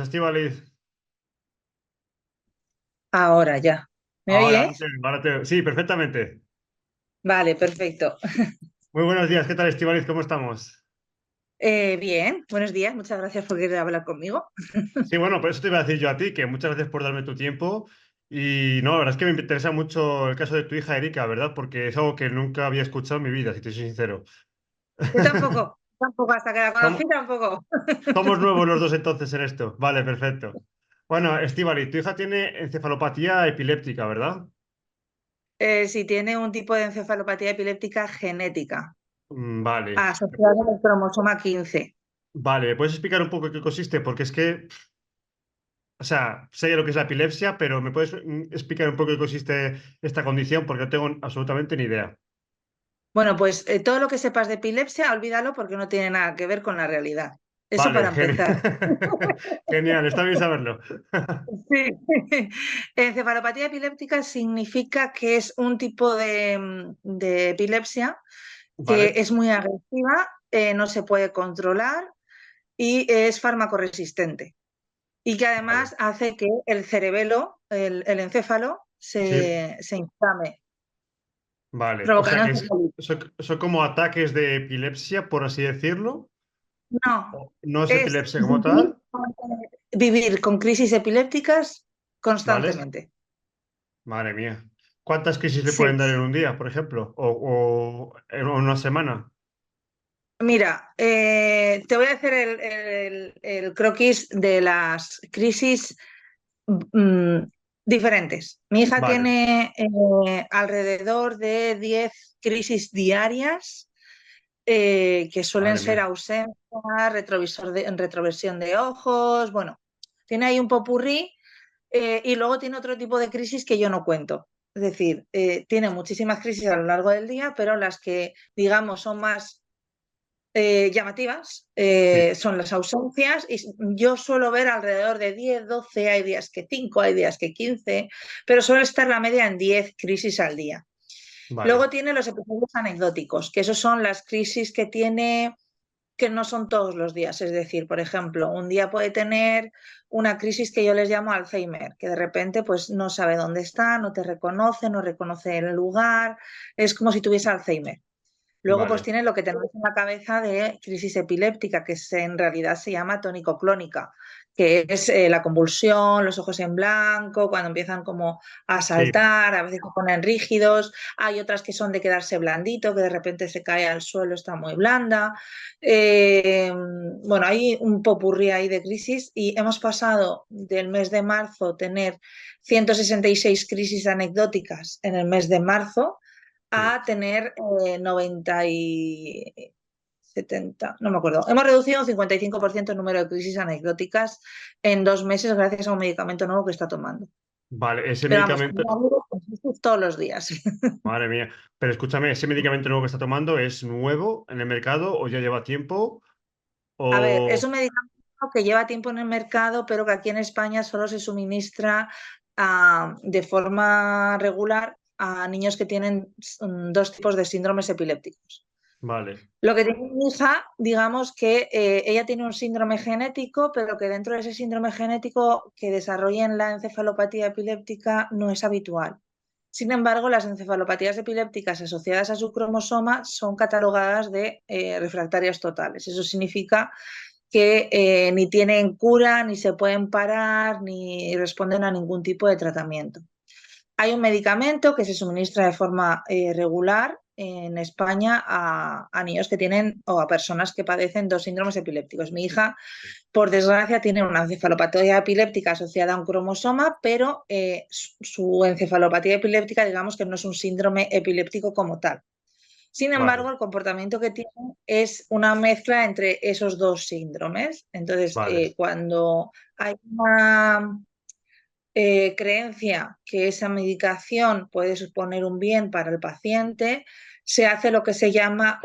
Estíbaliz? Ahora ya. ¿Me Ahora, oyes? sí, perfectamente. Vale, perfecto. Muy buenos días, ¿qué tal, Estíbaliz? ¿Cómo estamos? Bien, buenos días. Muchas gracias por querer hablar conmigo. Sí, bueno, por eso te iba a decir yo a ti, que muchas gracias por darme tu tiempo. Y no, la verdad es que me interesa mucho el caso de tu hija Erika, ¿verdad? Porque es algo que nunca había escuchado en mi vida, si te soy sincero. Yo tampoco, hasta que la Somos, conocí tampoco. somos nuevos los dos entonces en esto. Vale, perfecto. Bueno, Estíbaliz, tu hija tiene encefalopatía epiléptica, ¿verdad? Sí, tiene un tipo de encefalopatía epiléptica genética, Vale. asociada al cromosoma 15. Vale, ¿me puedes explicar un poco en qué consiste? Porque es que o sea, sé lo que es la epilepsia, pero ¿me puedes explicar un poco qué consiste esta condición? Porque no tengo absolutamente ni idea. Bueno, pues todo lo que sepas de epilepsia, olvídalo porque no tiene nada que ver con la realidad. Eso Vale, para genial. empezar. Genial, está bien saberlo. Sí. Encefalopatía epiléptica significa que es un tipo de epilepsia que Vale, es muy agresiva, no se puede controlar y es resistente. Y que vale. además hace que el cerebelo, el encéfalo, Sí, se inflame, vale. O sea provocando que encefalitis. son como ataques de epilepsia, por así decirlo. No, No es es epilepsia como tal, vivir con crisis epilépticas ¿vale? constantemente. Madre mía. ¿Cuántas crisis le Sí. pueden dar en un día, por ejemplo? O en una semana. Mira, te voy a hacer el croquis de las crisis mm, diferentes. Mi hija Vale, tiene alrededor de 10 crisis diarias que suelen madre ser mía. ausencia, retroversión de ojos, bueno, tiene ahí un popurrí y luego tiene otro tipo de crisis que yo no cuento. Es decir, tiene muchísimas crisis a lo largo del día, pero las que, digamos, son más llamativas Sí, son las ausencias y yo suelo ver alrededor de 10, 12, hay días que 5, hay días que 15, pero suele estar la media en 10 crisis al día. Luego vale. tiene los episodios anecdóticos, que esos son las crisis que tiene que no son todos los días. Es decir, por ejemplo, un día puede tener una crisis que yo les llamo Alzheimer, que de repente pues no sabe dónde está, no te reconoce, no reconoce el lugar, es como si tuviese Alzheimer. Luego, pues Vale. tiene lo que tenemos en la cabeza de crisis epiléptica, que en realidad se llama tónico-clónica, que es la convulsión, los ojos en blanco, cuando empiezan como a Sí, saltar, a veces se ponen rígidos. Hay otras que son de quedarse blandito, que de repente se cae al suelo, está muy blanda. Bueno, hay un popurrí ahí de crisis y hemos pasado del mes de marzo tener 166 crisis anecdóticas en el mes de marzo sí. a tener 90 y 70, no me acuerdo. Hemos reducido un 55% el número de crisis anecdóticas en 2 meses gracias a un medicamento nuevo que está tomando. Vale, ese Pero vamos, medicamento, todos los días. madre mía. Pero escúchame, ¿ese medicamento nuevo que está tomando es nuevo en el mercado o ya lleva tiempo? A ver, es O... un medicamento que lleva tiempo en el mercado, pero que aquí en España solo se suministra de forma regular a niños que tienen dos tipos de síndromes epilépticos. Vale, Lo que tiene mi hija, digamos que ella tiene un síndrome genético, pero que dentro de ese síndrome genético que desarrollen la encefalopatía epiléptica no es habitual. Sin embargo, las encefalopatías epilépticas asociadas a su cromosoma son catalogadas de refractarias totales. Eso significa que ni tienen cura, ni se pueden parar, ni responden a ningún tipo de tratamiento. Hay un medicamento que se suministra de forma regular en España a niños que tienen o a personas que padecen dos síndromes epilépticos. Mi hija, por desgracia, tiene una encefalopatía epiléptica asociada a un cromosoma, pero su encefalopatía epiléptica, digamos que no es un síndrome epiléptico como tal. Sin embargo, vale, el comportamiento que tiene es una mezcla entre esos dos síndromes. Entonces, vale, cuando hay una creencia que esa medicación puede suponer un bien para el paciente, se hace lo que se llama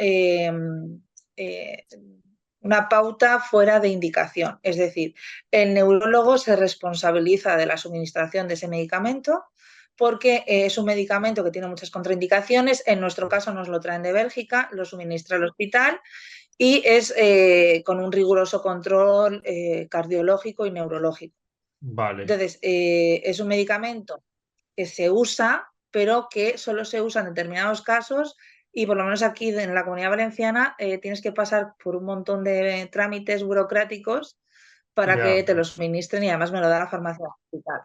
eh, una pauta fuera de indicación. Es decir, el neurólogo se responsabiliza de la suministración de ese medicamento porque es un medicamento que tiene muchas contraindicaciones. En nuestro caso nos lo traen de Bélgica, lo suministra el hospital y es con un riguroso control cardiológico y neurológico. Vale, Entonces, es un medicamento que se usa, pero que solo se usa en determinados casos y por lo menos aquí en la Comunidad Valenciana tienes que pasar por un montón de trámites burocráticos para ya, que te lo suministren y además me lo da la farmacia hospital.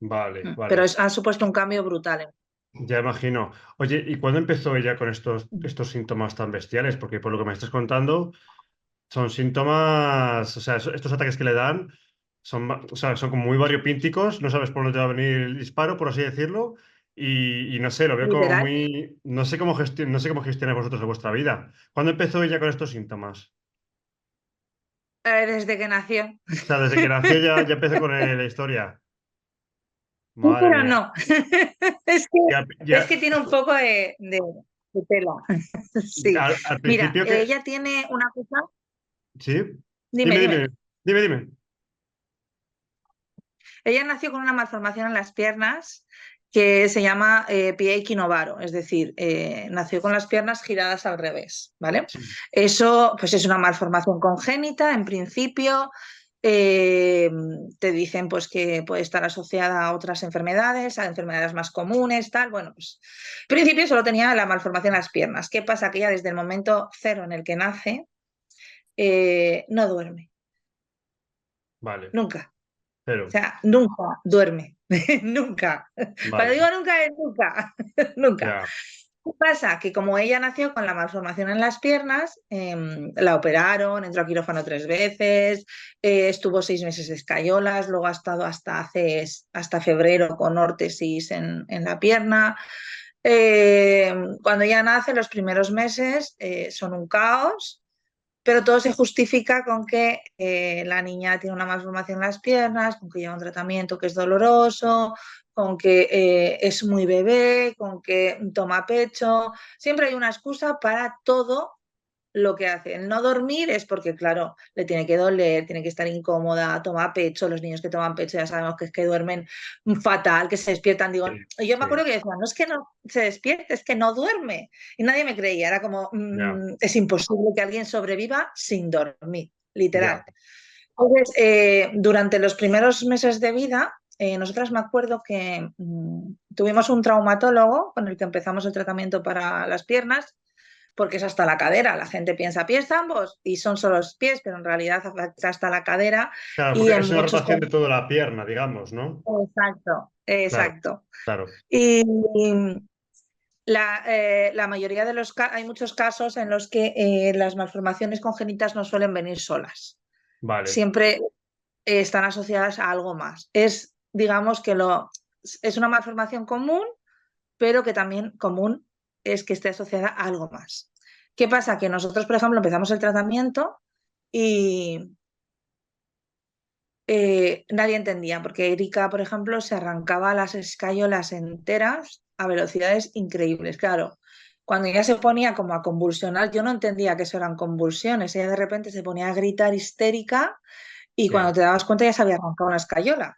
vale, Pero vale. ha supuesto un cambio brutal. Ya imagino. Oye, ¿y cuándo empezó ella con estos síntomas tan bestiales? Porque por lo que me estás contando, son síntomas, o sea, estos ataques que le dan o sea, son como muy variopínticos, no sabes por dónde te va a venir el disparo, por así decirlo, y no sé, lo veo como Literal. muy, no sé cómo gestionáis vosotros vuestra vida. ¿Cuándo empezó ella con estos síntomas? Desde que nació. O sea, desde que nació ya empezó con la historia. Sí, Madre pero mía. no. Es que, Ya, es ya, que tiene un poco de tela. Sí. al Mira, principio que... ella tiene una cosa. Sí, Dime, dime, dime. dime, dime. Ella nació con una malformación en las piernas que se llama pie equinovaro, es decir, nació con las piernas giradas al revés, ¿vale? Sí, Eso, pues es una malformación congénita, en principio. eh, Te dicen pues que puede estar asociada a otras enfermedades, a enfermedades más comunes, tal. Bueno, pues en principio solo tenía la malformación en las piernas. ¿Qué pasa? Que ella desde el momento cero en el que nace no duerme, vale, nunca. O pero, sea, nunca duerme, nunca. Cuando vale, digo nunca es nunca, nunca. ya, ¿Qué pasa? Que como ella nació con la malformación en las piernas, la operaron, entró a quirófano 3 veces, estuvo 6 meses de escayolas, luego ha estado hasta febrero con órtesis en la pierna. Cuando ella nace, los primeros meses son un caos, pero todo se justifica con que la niña tiene una malformación en las piernas, con que lleva un tratamiento que es doloroso, con que es muy bebé, con que toma pecho. Siempre hay una excusa para todo lo que hace. El no dormir es porque, claro, le tiene que doler, tiene que estar incómoda, toma pecho. Los niños que toman pecho ya sabemos que es que duermen fatal, que se despiertan. Digo, sí, yo me sí, acuerdo que decía, no es que no se despierte, es que no duerme. Y nadie me creía, era como, ya, es imposible que alguien sobreviva sin dormir, ya, literal. Entonces, durante los primeros meses de vida, nosotras me acuerdo que tuvimos un traumatólogo con el que empezamos el tratamiento para las piernas, porque es hasta la cadera. La gente piensa pies ambos y son solo los pies, pero en realidad afecta hasta la cadera claro, y porque en es una muchos rotación casos. de toda la pierna, digamos, ¿no? Exacto, Claro, exacto. claro, Y la mayoría de los casos, hay muchos casos en los que las malformaciones congénitas no suelen venir solas. vale, Siempre están asociadas a algo más. Es, digamos que es una malformación común, pero que también común es que esté asociada a algo más. ¿Qué pasa? Que nosotros, por ejemplo, empezamos el tratamiento y nadie entendía, porque Erika, por ejemplo, se arrancaba las escayolas enteras a velocidades increíbles. Claro, cuando ella se ponía como a convulsionar, yo no entendía que eso eran convulsiones. Ella de repente se ponía a gritar histérica y sí, cuando te dabas cuenta ya se había arrancado una escayola.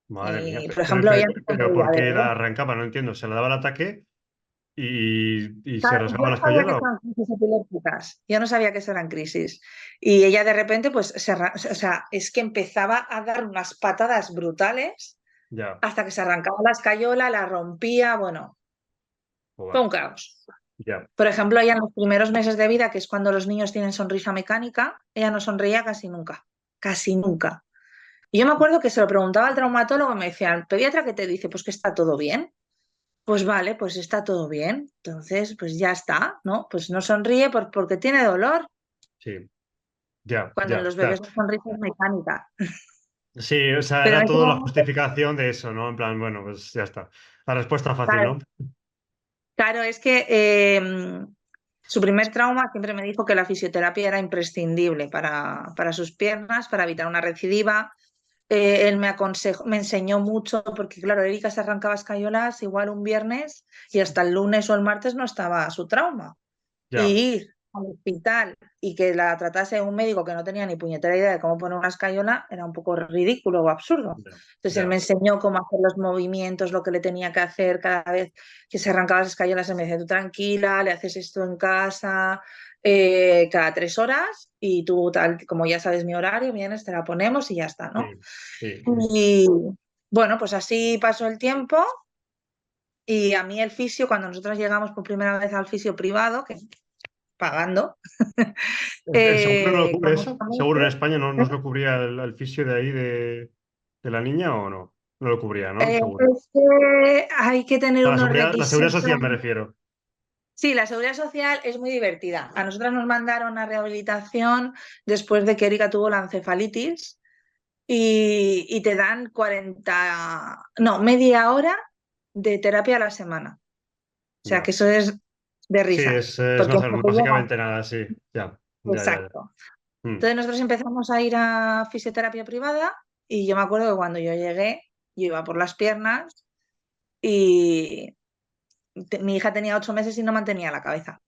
madre mía, Y, por ejemplo, ella no se pero reía ¿por de qué verdad. la arrancaba? No entiendo, se le daba el ataque y se Claro, yo rasgaba la no sabía que escayola. eran crisis epilépticas, yo no sabía que eso eran crisis. Y ella de repente, pues, o sea, es que empezaba a dar unas patadas brutales Ya, hasta que se arrancaba la escayola, la rompía, bueno, fue joder, un caos. ya, Por ejemplo, ella en los primeros meses de vida, que es cuando los niños tienen sonrisa mecánica, ella no sonreía casi nunca, casi nunca. Y yo me acuerdo que se lo preguntaba al traumatólogo y me decía, ¿el pediatra qué te dice? Pues que está todo bien. Pues vale, pues está todo bien. Entonces, pues ya está, ¿no? Pues no sonríe porque tiene dolor, sí, ya, cuando en ya, los claro. bebés la sonrisa es mecánica. Sí, o sea, Pero en era ese todo la momento, justificación de eso, ¿no? En plan, bueno, pues ya está. La respuesta fácil, claro, ¿no? claro, es que su primer trauma siempre me dijo que la fisioterapia era imprescindible para sus piernas, para evitar una recidiva. Él me aconsejó, me enseñó mucho, porque claro, Erika se arrancaba escayolas igual un viernes y hasta el lunes o el martes no estaba su trauma. Ya, Y ir al hospital y que la tratase un médico que no tenía ni puñetera idea de cómo poner una escayola era un poco ridículo o absurdo. ya, Entonces él me ya, enseñó cómo hacer los movimientos, lo que le tenía que hacer cada vez que se arrancaba las escayolas. Y me decía, tú tranquila, le haces esto en casa, cada 3 horas y tú, tal, como ya sabes mi horario, vienes, te la ponemos y ya está, ¿no? Sí, sí. Y bueno, pues así pasó el tiempo y a mí el fisio, cuando nosotros llegamos por primera vez al fisio privado, que pagando, ¿El seguro no lo cubre con eso? ¿El seguro en España no ¿eh? se lo cubría el fisio de ahí de la niña o no? No lo cubría, ¿no? El seguro. Es que hay que tener unos La seguridad requisitos. social me refiero. Sí, la seguridad social es muy divertida. A nosotras nos mandaron a rehabilitación después de que Erika tuvo la encefalitis y te dan 40, no, media hora de terapia a la semana. O sea que Ya. eso es de Sí, risa, es porque más, no te llega. básicamente nada, sí. Ya, ya, ya, ya. Exacto. Mm. Entonces nosotros empezamos a ir a fisioterapia privada y yo me acuerdo que cuando yo llegué, yo iba por las piernas y mi hija tenía 8 meses y no mantenía la cabeza.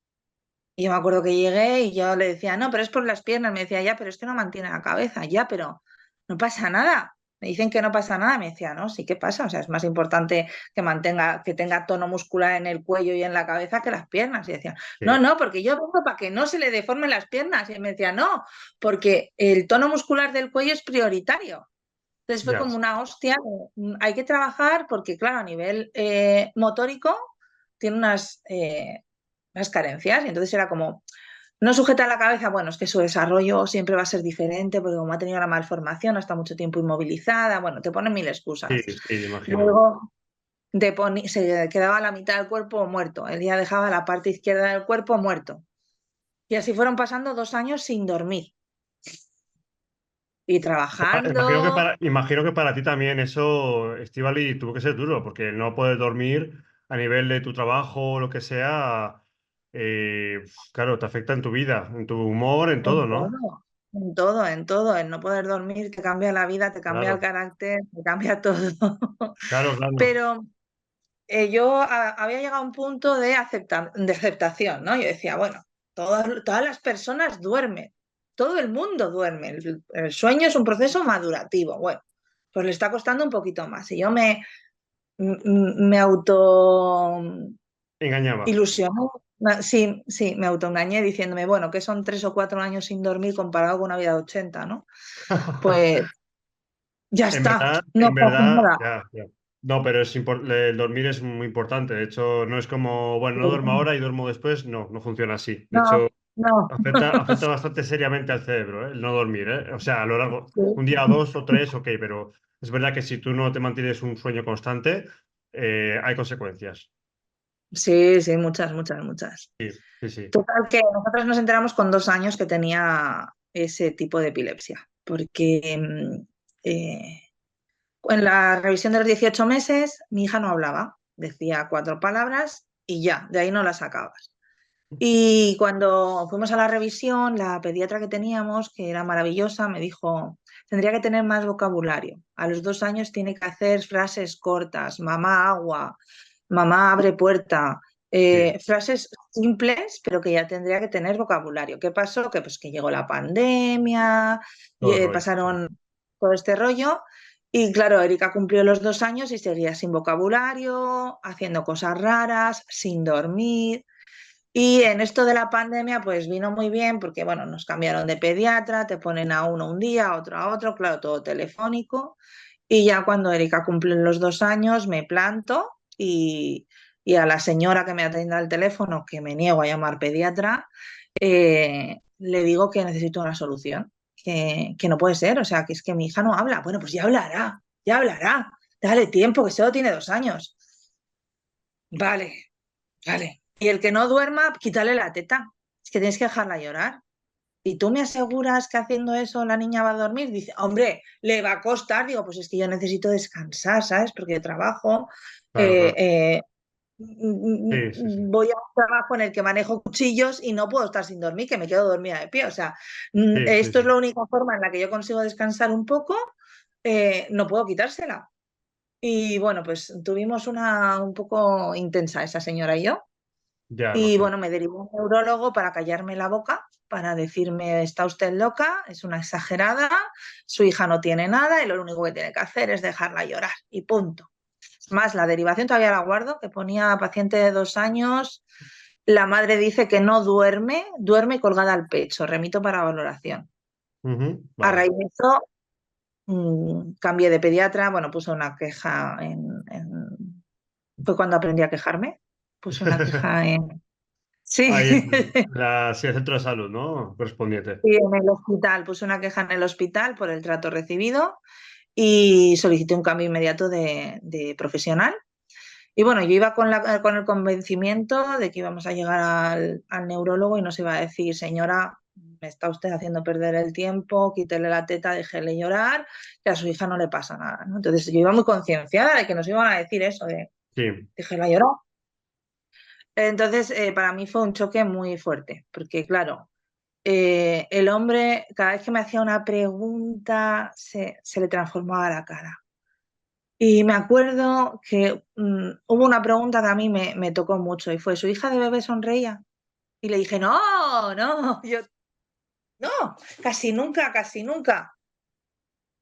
Y yo me acuerdo que llegué y yo le decía, no, pero es por las piernas. Me decía, ya, pero es que no mantiene la cabeza, ya, pero no pasa nada. Me dicen que no pasa nada. Me decía, no, sí que pasa. O sea, es más importante que mantenga, que tenga tono muscular en el cuello y en la cabeza que las piernas. Y decía, no, Sí, no, porque yo vengo para que no se le deformen las piernas. Y me decía, no, porque el tono muscular del cuello es prioritario. Entonces fue ya. como una hostia. Hay que trabajar porque, claro, a nivel motórico tiene unas carencias. Y entonces era como, no sujeta la cabeza, bueno, es que su desarrollo siempre va a ser diferente porque como ha tenido la malformación, está mucho tiempo inmovilizada, bueno, te ponen mil Sí, excusas. sí, imagino. Luego se quedaba la mitad del cuerpo muerto, él ya dejaba la parte izquierda del cuerpo muerto. Y así fueron pasando 2 años sin dormir y trabajando. Imagino que para ti también eso, Estivali, tuvo que ser duro, porque no poder dormir a nivel de tu trabajo o lo que sea, claro, te afecta en tu vida, en tu humor, en todo, En ¿no? todo, en todo, en todo. El no poder dormir te cambia la vida, te cambia el Claro, carácter, te cambia todo. claro, claro. Pero yo había llegado a un punto de aceptación, ¿no? Yo decía, bueno, todas las personas duermen, todo el mundo duerme. El sueño es un proceso madurativo. Bueno, pues le está costando un poquito más. Y yo me auto Engañaba. ilusioné. Sí, sí, me autoengañé diciéndome, bueno, que son 3 o 4 años sin dormir comparado con una vida de 80, ¿no? Pues ya está, no En pasa verdad, nada. ya, ya. No, pero el dormir es muy importante. De hecho, no es como, bueno, no duermo ahora y duermo después. No, no funciona así. De No, hecho, no. afecta bastante seriamente al cerebro, ¿eh? El no dormir, ¿eh? O sea, a lo largo, Sí. un día, dos o tres, ok, pero es verdad que si tú no te mantienes un sueño constante, hay consecuencias. Sí, sí, muchas, muchas, muchas. Sí, sí, sí. Total, que nosotros nos enteramos con 2 años que tenía ese tipo de epilepsia, porque en la revisión de los 18 meses mi hija no hablaba, decía 4 palabras y ya, de ahí no la sacabas. Y cuando fuimos a la revisión, la pediatra que teníamos, que era maravillosa, me dijo, tendría que tener más vocabulario. A los 2 años tiene que hacer frases cortas, mamá agua, mamá abre puerta, Sí, frases simples, pero que ya tendría que tener vocabulario. ¿Qué pasó? Que pues que llegó la pandemia, y, todo el rollo. Sí. pasaron todo este rollo. Y claro, Erika cumplió los 2 años y seguía sin vocabulario, haciendo cosas raras, sin dormir. Y en esto de la pandemia, pues vino muy bien porque, bueno, nos cambiaron de pediatra, te ponen a uno un día, a otro a otro, claro, todo telefónico. Y ya cuando Erika cumple los 2 años, me planto y a la señora que me atiende al teléfono, que me niego a llamar pediatra, le digo que necesito una solución, que no puede ser, o sea, que es que mi hija no habla. Bueno, pues ya hablará, dale tiempo, que solo tiene 2 años. Vale, vale. Y el que no duerma, quítale la teta. Es que tienes que dejarla llorar. ¿Y tú me aseguras que haciendo eso la niña va a dormir? Dice, hombre, le va a costar. Digo, pues es que yo necesito descansar, ¿sabes? Porque yo trabajo, Claro, claro. Sí, sí, sí. voy a un trabajo en el que manejo cuchillos y no puedo estar sin dormir, que me quedo dormida de pie. O sea, Sí, sí, esto es sí. la única forma en la que yo consigo descansar un poco. No puedo quitársela. Y bueno, pues tuvimos una un poco intensa esa señora y yo. Ya, Y imagino. bueno, me derivó a un neurólogo para callarme la boca, para decirme, está usted loca, es una exagerada, su hija no tiene nada y lo único que tiene que hacer es dejarla llorar y punto. Es más, la derivación todavía la guardo, que ponía paciente de 2 años La madre dice que no duerme, duerme colgada al pecho, remito para valoración. A Vale. raíz de eso, cambié de pediatra, bueno, puse una queja Fue cuando aprendí a quejarme, puse una queja en... Sí, Ahí en sí, el centro de salud, ¿no? Correspondiente. sí, en el hospital, puse una queja en el hospital por el trato recibido y solicité un cambio inmediato de profesional. Y bueno, yo iba con el convencimiento de que íbamos a llegar al neurólogo y nos iba a decir, señora, me está usted haciendo perder el tiempo, quítele la teta, déjele llorar, que a su hija no le pasa nada, ¿no? Entonces yo iba muy concienciada de que nos iban a decir eso, de Sí, déjela llorar. Entonces, para mí fue un choque muy fuerte, porque claro, el hombre, cada vez que me hacía una pregunta, se le transformaba la cara. Y me acuerdo que hubo una pregunta que a mí me tocó mucho y fue, ¿su hija de bebé sonreía? Y le dije, no, no, yo, no, casi nunca, casi nunca.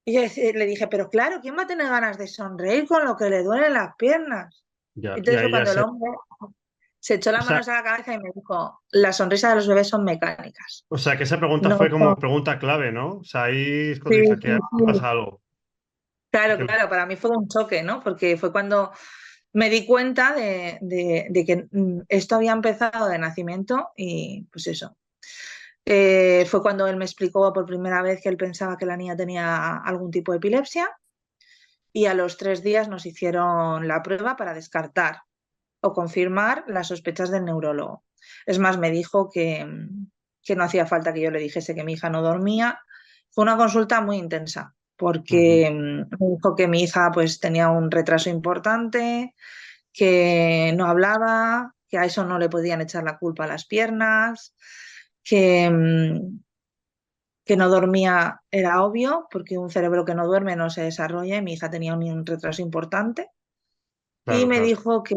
Y yo le dije, pero claro, ¿quién va a tener ganas de sonreír con lo que le duelen las piernas? ya. Y Entonces fue ahí ya cuando el sé. hombre se echó O las sea, manos a la cabeza y me dijo, las sonrisas de los bebés son mecánicas. o sea, que esa pregunta No fue como son... pregunta clave, ¿no? O sea, ahí es cuando Sí, dices, sí, aquí sí. pasa algo. Claro, Que- claro, para mí fue un choque, ¿no? Porque fue cuando me di cuenta de que esto había empezado de nacimiento y pues eso. Fue cuando él me explicó por primera vez que él pensaba que la niña tenía algún tipo de epilepsia y a los 3 días nos hicieron la prueba para descartar o confirmar las sospechas del neurólogo. Es más, me dijo que no hacía falta que yo le dijese que mi hija no dormía. Fue una consulta muy intensa Ujú. porque me dijo que mi hija pues tenía un retraso importante, que no hablaba, que a eso no le podían echar la culpa a las piernas, que, que no dormía era obvio, porque un cerebro que no duerme no se desarrolla y mi hija tenía un retraso importante. Y Claro, me claro. dijo que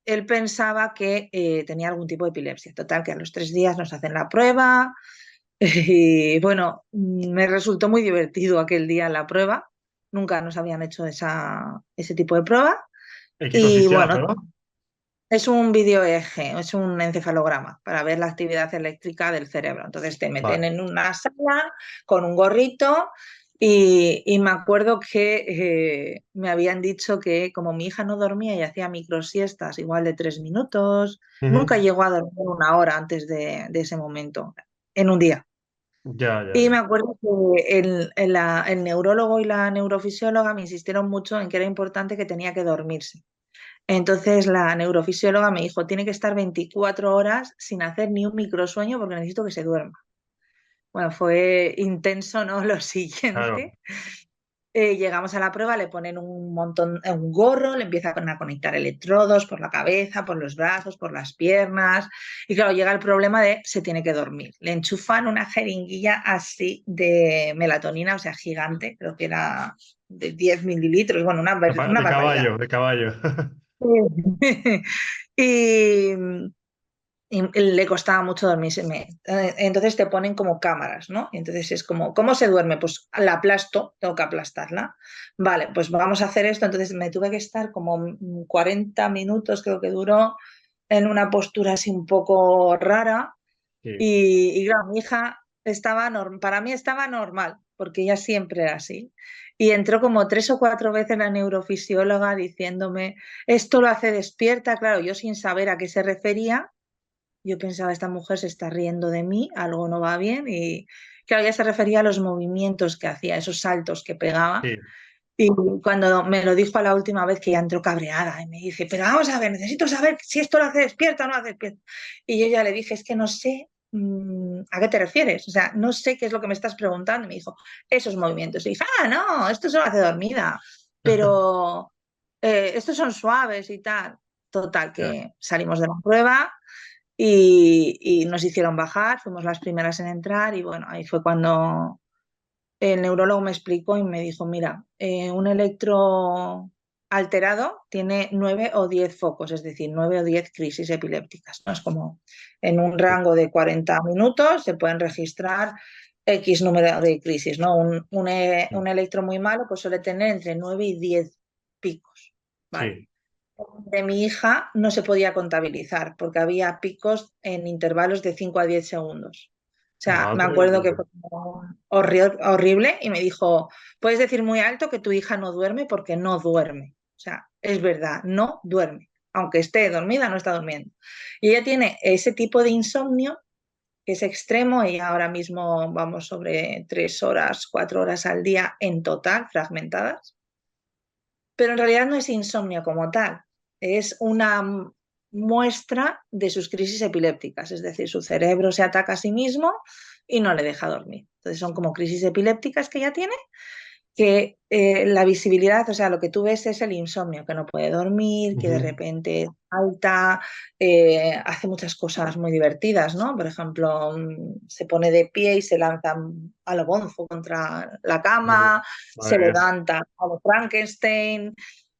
él pensaba que tenía algún tipo de epilepsia. Total, que a los 3 días nos hacen la prueba y bueno, me resultó muy divertido aquel día la prueba. Nunca nos habían hecho ese tipo de prueba. ¿En qué Y consistía la bueno, prueba? es un video EEG, es un encefalograma para ver la actividad eléctrica del cerebro. Entonces te meten Vale. en una sala con un gorrito y me acuerdo que me habían dicho que como mi hija no dormía y hacía microsiestas igual de 3 minutos, nunca Ujú. llegó a dormir una hora antes de ese momento, en un día. Ya, ya, Y me ya. acuerdo que el neurólogo y la neurofisióloga me insistieron mucho en que era importante que tenía que dormirse. Entonces la neurofisióloga me dijo, tiene que estar 24 horas sin hacer ni un microsueño porque necesito que se duerma. Bueno, fue intenso, ¿no? Lo Claro. siguiente. Llegamos a la prueba, le ponen un montón, un gorro, le empiezan a conectar electrodos por la cabeza, por los brazos, por las piernas. Y claro, llega el problema de se tiene que dormir. Le enchufan una jeringuilla así de melatonina, o sea, gigante, creo que era de 10 mililitros, bueno, una De barbaridad. caballo, de caballo. y, y le costaba mucho dormirse. Entonces te ponen como cámaras, ¿no? Y entonces es como, ¿cómo se duerme? Pues la aplasto, tengo que aplastarla. Vale, pues vamos a hacer esto. Entonces me tuve que estar como 40 minutos, creo que duró, en una postura así un poco rara. Sí, Y claro, mi hija para mí estaba normal, porque ella siempre era así. Y entró como 3 o 4 veces la neurofisióloga diciéndome, esto lo hace despierta, claro, yo sin saber a qué se refería, yo pensaba, esta mujer se está riendo de mí, algo no va bien. Y claro, ella se refería a los movimientos que hacía, esos saltos que pegaba. sí. Y cuando me lo dijo a la última vez que ya entró cabreada y me dice, pero vamos a ver, necesito saber si esto lo hace despierta o no lo hace despierta. Y yo ya le dije, es que no sé a qué te refieres, o sea, no sé qué es lo que me estás preguntando. Y me dijo, esos movimientos. Y dije, no, esto se lo hace dormida, pero estos son suaves y tal. Total, Ya. que salimos de la prueba y nos hicieron bajar, fuimos las primeras en entrar y bueno, ahí fue cuando el neurólogo me explicó y me dijo, mira, un electro alterado tiene 9 o 10 focos, es decir, 9 o 10 crisis epilépticas, ¿no? Es como en un rango de 40 minutos se pueden registrar X número de crisis, ¿no? Un electro muy malo pues suele tener entre 9 y 10 picos, ¿vale? Sí. de mi hija no se podía contabilizar porque había picos en intervalos de 5 a 10 segundos. O sea, me Madre acuerdo que mía. fue como horrible y me dijo, puedes decir muy alto que tu hija no duerme porque no duerme. O sea, es verdad, no duerme. Aunque esté dormida, no está durmiendo. Y ella tiene ese tipo de insomnio que es extremo y ahora mismo vamos sobre 3 horas, 4 horas al día en total, fragmentadas. Pero en realidad no es insomnio como tal, es una muestra de sus crisis epilépticas, es decir, su cerebro se ataca a sí mismo y no le deja dormir. Entonces son como crisis epilépticas que ya tiene que la visibilidad, o sea, lo que tú ves es el insomnio, que no puede dormir, que de Ujú. repente salta, hace muchas cosas muy divertidas, ¿no? Por ejemplo, se pone de pie y se lanza a lo bonzo contra la cama, se Madre mía. levanta a lo Frankenstein,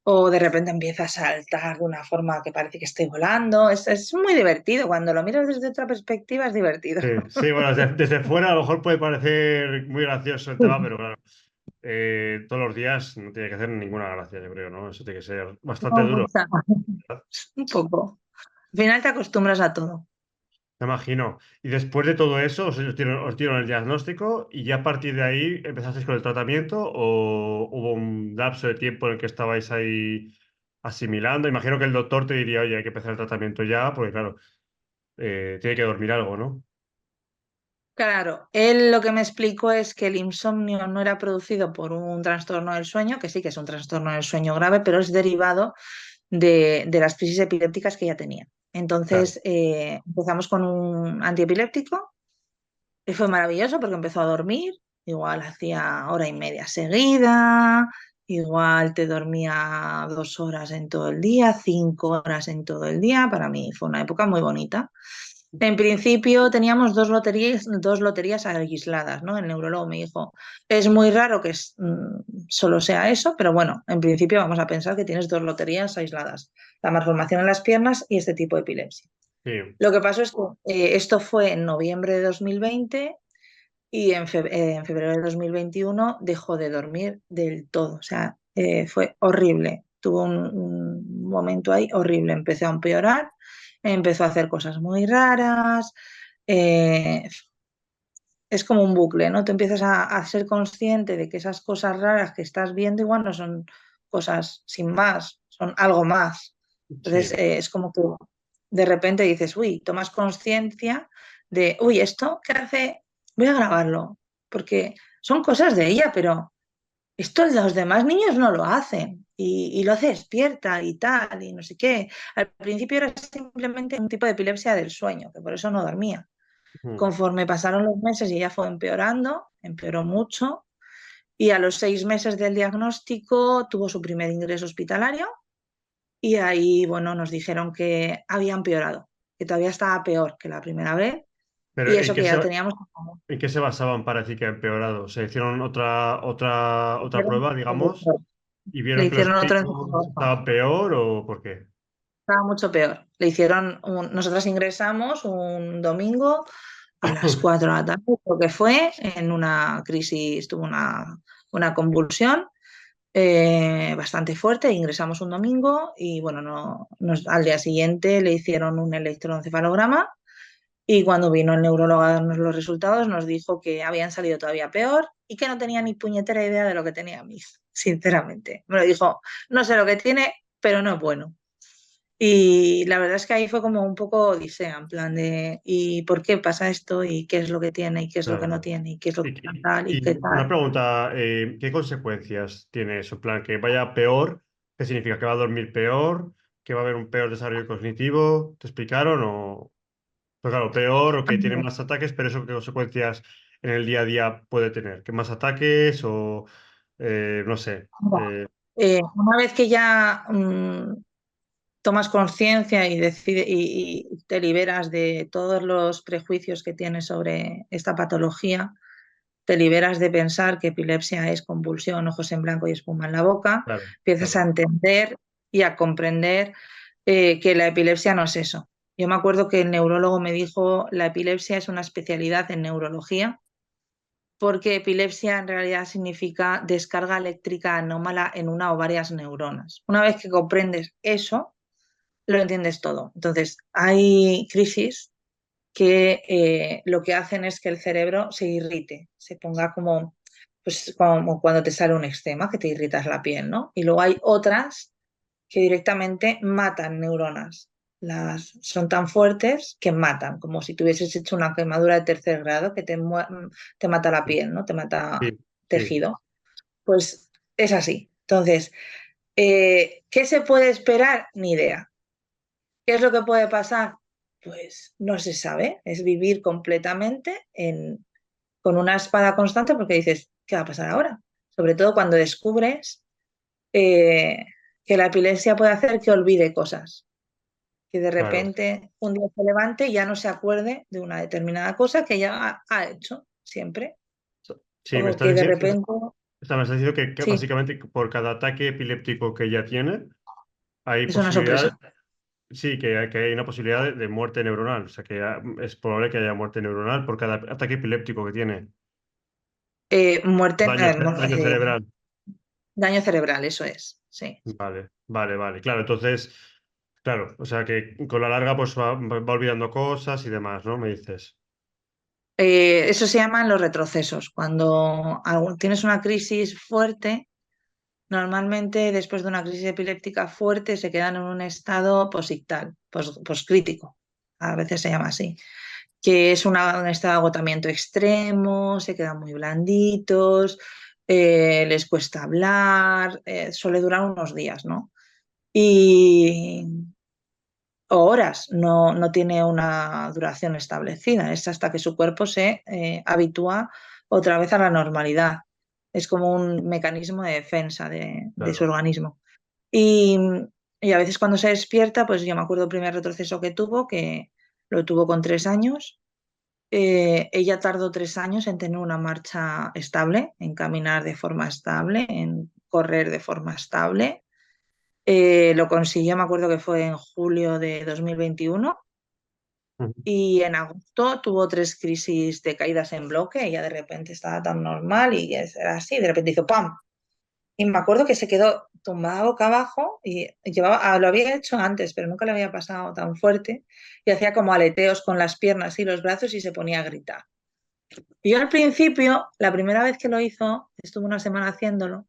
o de repente empieza a saltar de una forma que parece que esté volando. Es muy divertido, cuando lo miras desde otra perspectiva es divertido. Sí, sí, bueno, desde fuera a lo mejor puede parecer muy gracioso el tema, pero claro, todos los días no tiene que hacer ninguna gracia, yo creo, ¿no? Eso tiene que ser bastante No, duro, ¿verdad? un poco. Al final te acostumbras a todo. Me imagino. Y después de todo eso, os dieron el diagnóstico y ya a partir de ahí empezasteis con el tratamiento o hubo un lapso de tiempo en el que estabais ahí asimilando. Imagino que el doctor te diría, oye, hay que empezar el tratamiento ya, porque claro, tiene que dormir algo, ¿no? Claro, él lo que me explicó es que el insomnio no era producido por un trastorno del sueño, que sí que es un trastorno del sueño grave, pero es derivado de las crisis epilépticas que ya tenía. Claro. Entonces empezamos con un antiepiléptico y fue maravilloso porque empezó a dormir, igual hacía hora y media seguida, igual te dormía 2 horas en todo el día, 5 horas en todo el día. Para mí fue una época muy bonita. En principio teníamos dos loterías aisladas, ¿no? El neurólogo me dijo, es muy raro que solo sea eso, pero bueno, en principio vamos a pensar que tienes dos loterías aisladas, la malformación en las piernas y este tipo de epilepsia. Sí. Lo que pasó es que esto fue en noviembre de 2020 y en febrero de 2021 dejó de dormir del todo, o sea, fue horrible. Tuvo un momento ahí horrible, empezó a empeorar, empezó a hacer cosas muy raras, eh, es como un bucle, ¿no? Te empiezas a ser consciente de que esas cosas raras que estás viendo igual no son cosas sin más, son algo más. Entonces Sí. es como que de repente dices, uy, tomas conciencia de, uy, esto que hace, voy a grabarlo, porque son cosas de ella, pero esto los demás niños no lo hacen y lo hace despierta y tal, y no sé qué. Al principio era simplemente un tipo de epilepsia del sueño, que por eso no dormía. Ujú. Conforme pasaron los meses y ella fue empeorando, empeoró mucho y a los 6 meses del diagnóstico tuvo su primer ingreso hospitalario y ahí, bueno, nos dijeron que había empeorado, que todavía estaba peor que la primera vez Pero y eso que ya teníamos. ¿en qué se basaban para decir que ha empeorado? ¿Se hicieron otra prueba, digamos, y Le vieron que los hicieron otro picos estaban peor o por qué? estaba mucho peor. Le hicieron nosotras ingresamos un domingo a las 4 de la tarde, lo que fue en una crisis, tuvo una convulsión bastante fuerte. Ingresamos un domingo y bueno, al día siguiente le hicieron un electroencefalograma y cuando vino el neurólogo a darnos los resultados nos dijo que habían salido todavía peor y que no tenía ni puñetera idea de lo que tenía mi hija, sinceramente. Me lo dijo, no sé lo que tiene, pero no es bueno. Y la verdad es que ahí fue como un poco odisea, en plan de ¿y por qué pasa esto? ¿Y qué es lo que tiene? ¿Y qué es lo que no Claro. tiene? ¿Y qué es lo que Y, tal? ¿Y qué una tal? pregunta, ¿qué consecuencias tiene eso? En plan, que vaya peor, ¿qué significa? ¿Que va a dormir peor? ¿Que va a haber un peor desarrollo cognitivo? ¿Te explicaron? O, pues claro, peor o que tiene más ataques, pero eso qué consecuencias en el día a día puede tener? ¿Que más ataques o no sé? Una vez que ya tomas conciencia y te liberas de todos los prejuicios que tienes sobre esta patología, te liberas de pensar que epilepsia es convulsión, ojos en blanco y espuma en la boca, Claro, empiezas a claro. entender y a comprender que la epilepsia no es eso. Yo me acuerdo que el neurólogo me dijo, la epilepsia es una especialidad en neurología porque epilepsia en realidad significa descarga eléctrica anómala en una o varias neuronas. Una vez que comprendes eso, lo entiendes todo. Entonces, hay crisis que lo que hacen es que el cerebro se irrite, se ponga como, pues, como cuando te sale un eczema, que te irritas la piel, ¿no? Y luego hay otras que directamente matan neuronas. Son tan fuertes que matan, como si tuvieses hecho una quemadura de tercer grado que te mata la piel, ¿no? Te mata Sí, sí, tejido. Pues es así. Entonces, ¿qué se puede esperar? Ni idea. ¿Qué es lo que puede pasar? Pues no se sabe. Es vivir completamente con una espada constante porque dices, ¿qué va a pasar ahora? Sobre todo cuando descubres eh, que la epilepsia puede hacer que olvide cosas, que de claro. repente un día se levante y ya no se acuerde de una determinada cosa que ya ha hecho siempre, Sí, o que de repente, me estás diciendo que sí, básicamente por cada ataque epiléptico que ella tiene, hay es una posibilidad, sorpresa. sí, que hay una posibilidad de muerte neuronal. O sea, que es probable que haya muerte neuronal por cada ataque epiléptico que tiene. Muerte, Daño cerebral. daño cerebral, eso es, sí. Vale, vale, vale. Claro, entonces, claro, o sea que con la larga pues va olvidando cosas y demás, ¿no? Me dices. Eso se llaman los retrocesos. Cuando tienes una crisis fuerte, normalmente después de una crisis epiléptica fuerte se quedan en un estado posictal, poscrítico. A veces se llama así, que es un estado de agotamiento extremo, se quedan muy blanditos, les cuesta hablar, suele durar unos días, ¿no? Y, o horas, no tiene una duración establecida, es hasta que su cuerpo se habitúa otra vez a la normalidad. Es como un mecanismo de defensa de su Claro. organismo. Y, y a veces cuando se despierta, pues yo me acuerdo el primer retroceso que tuvo, que lo tuvo con 3 años. Ella tardó 3 años en tener una marcha estable, en caminar de forma estable, en correr de forma estable. Lo consiguió, me acuerdo que fue en julio de 2021 Ujú. y en agosto tuvo 3 crisis de caídas en bloque. Ella de repente estaba tan normal y era así, de repente hizo ¡pam! Y me acuerdo que se quedó tumbada boca abajo y lo había hecho antes, pero nunca le había pasado tan fuerte. Y hacía como aleteos con las piernas y los brazos y se ponía a gritar. Y yo al principio, la primera vez que lo hizo, estuve una semana haciéndolo.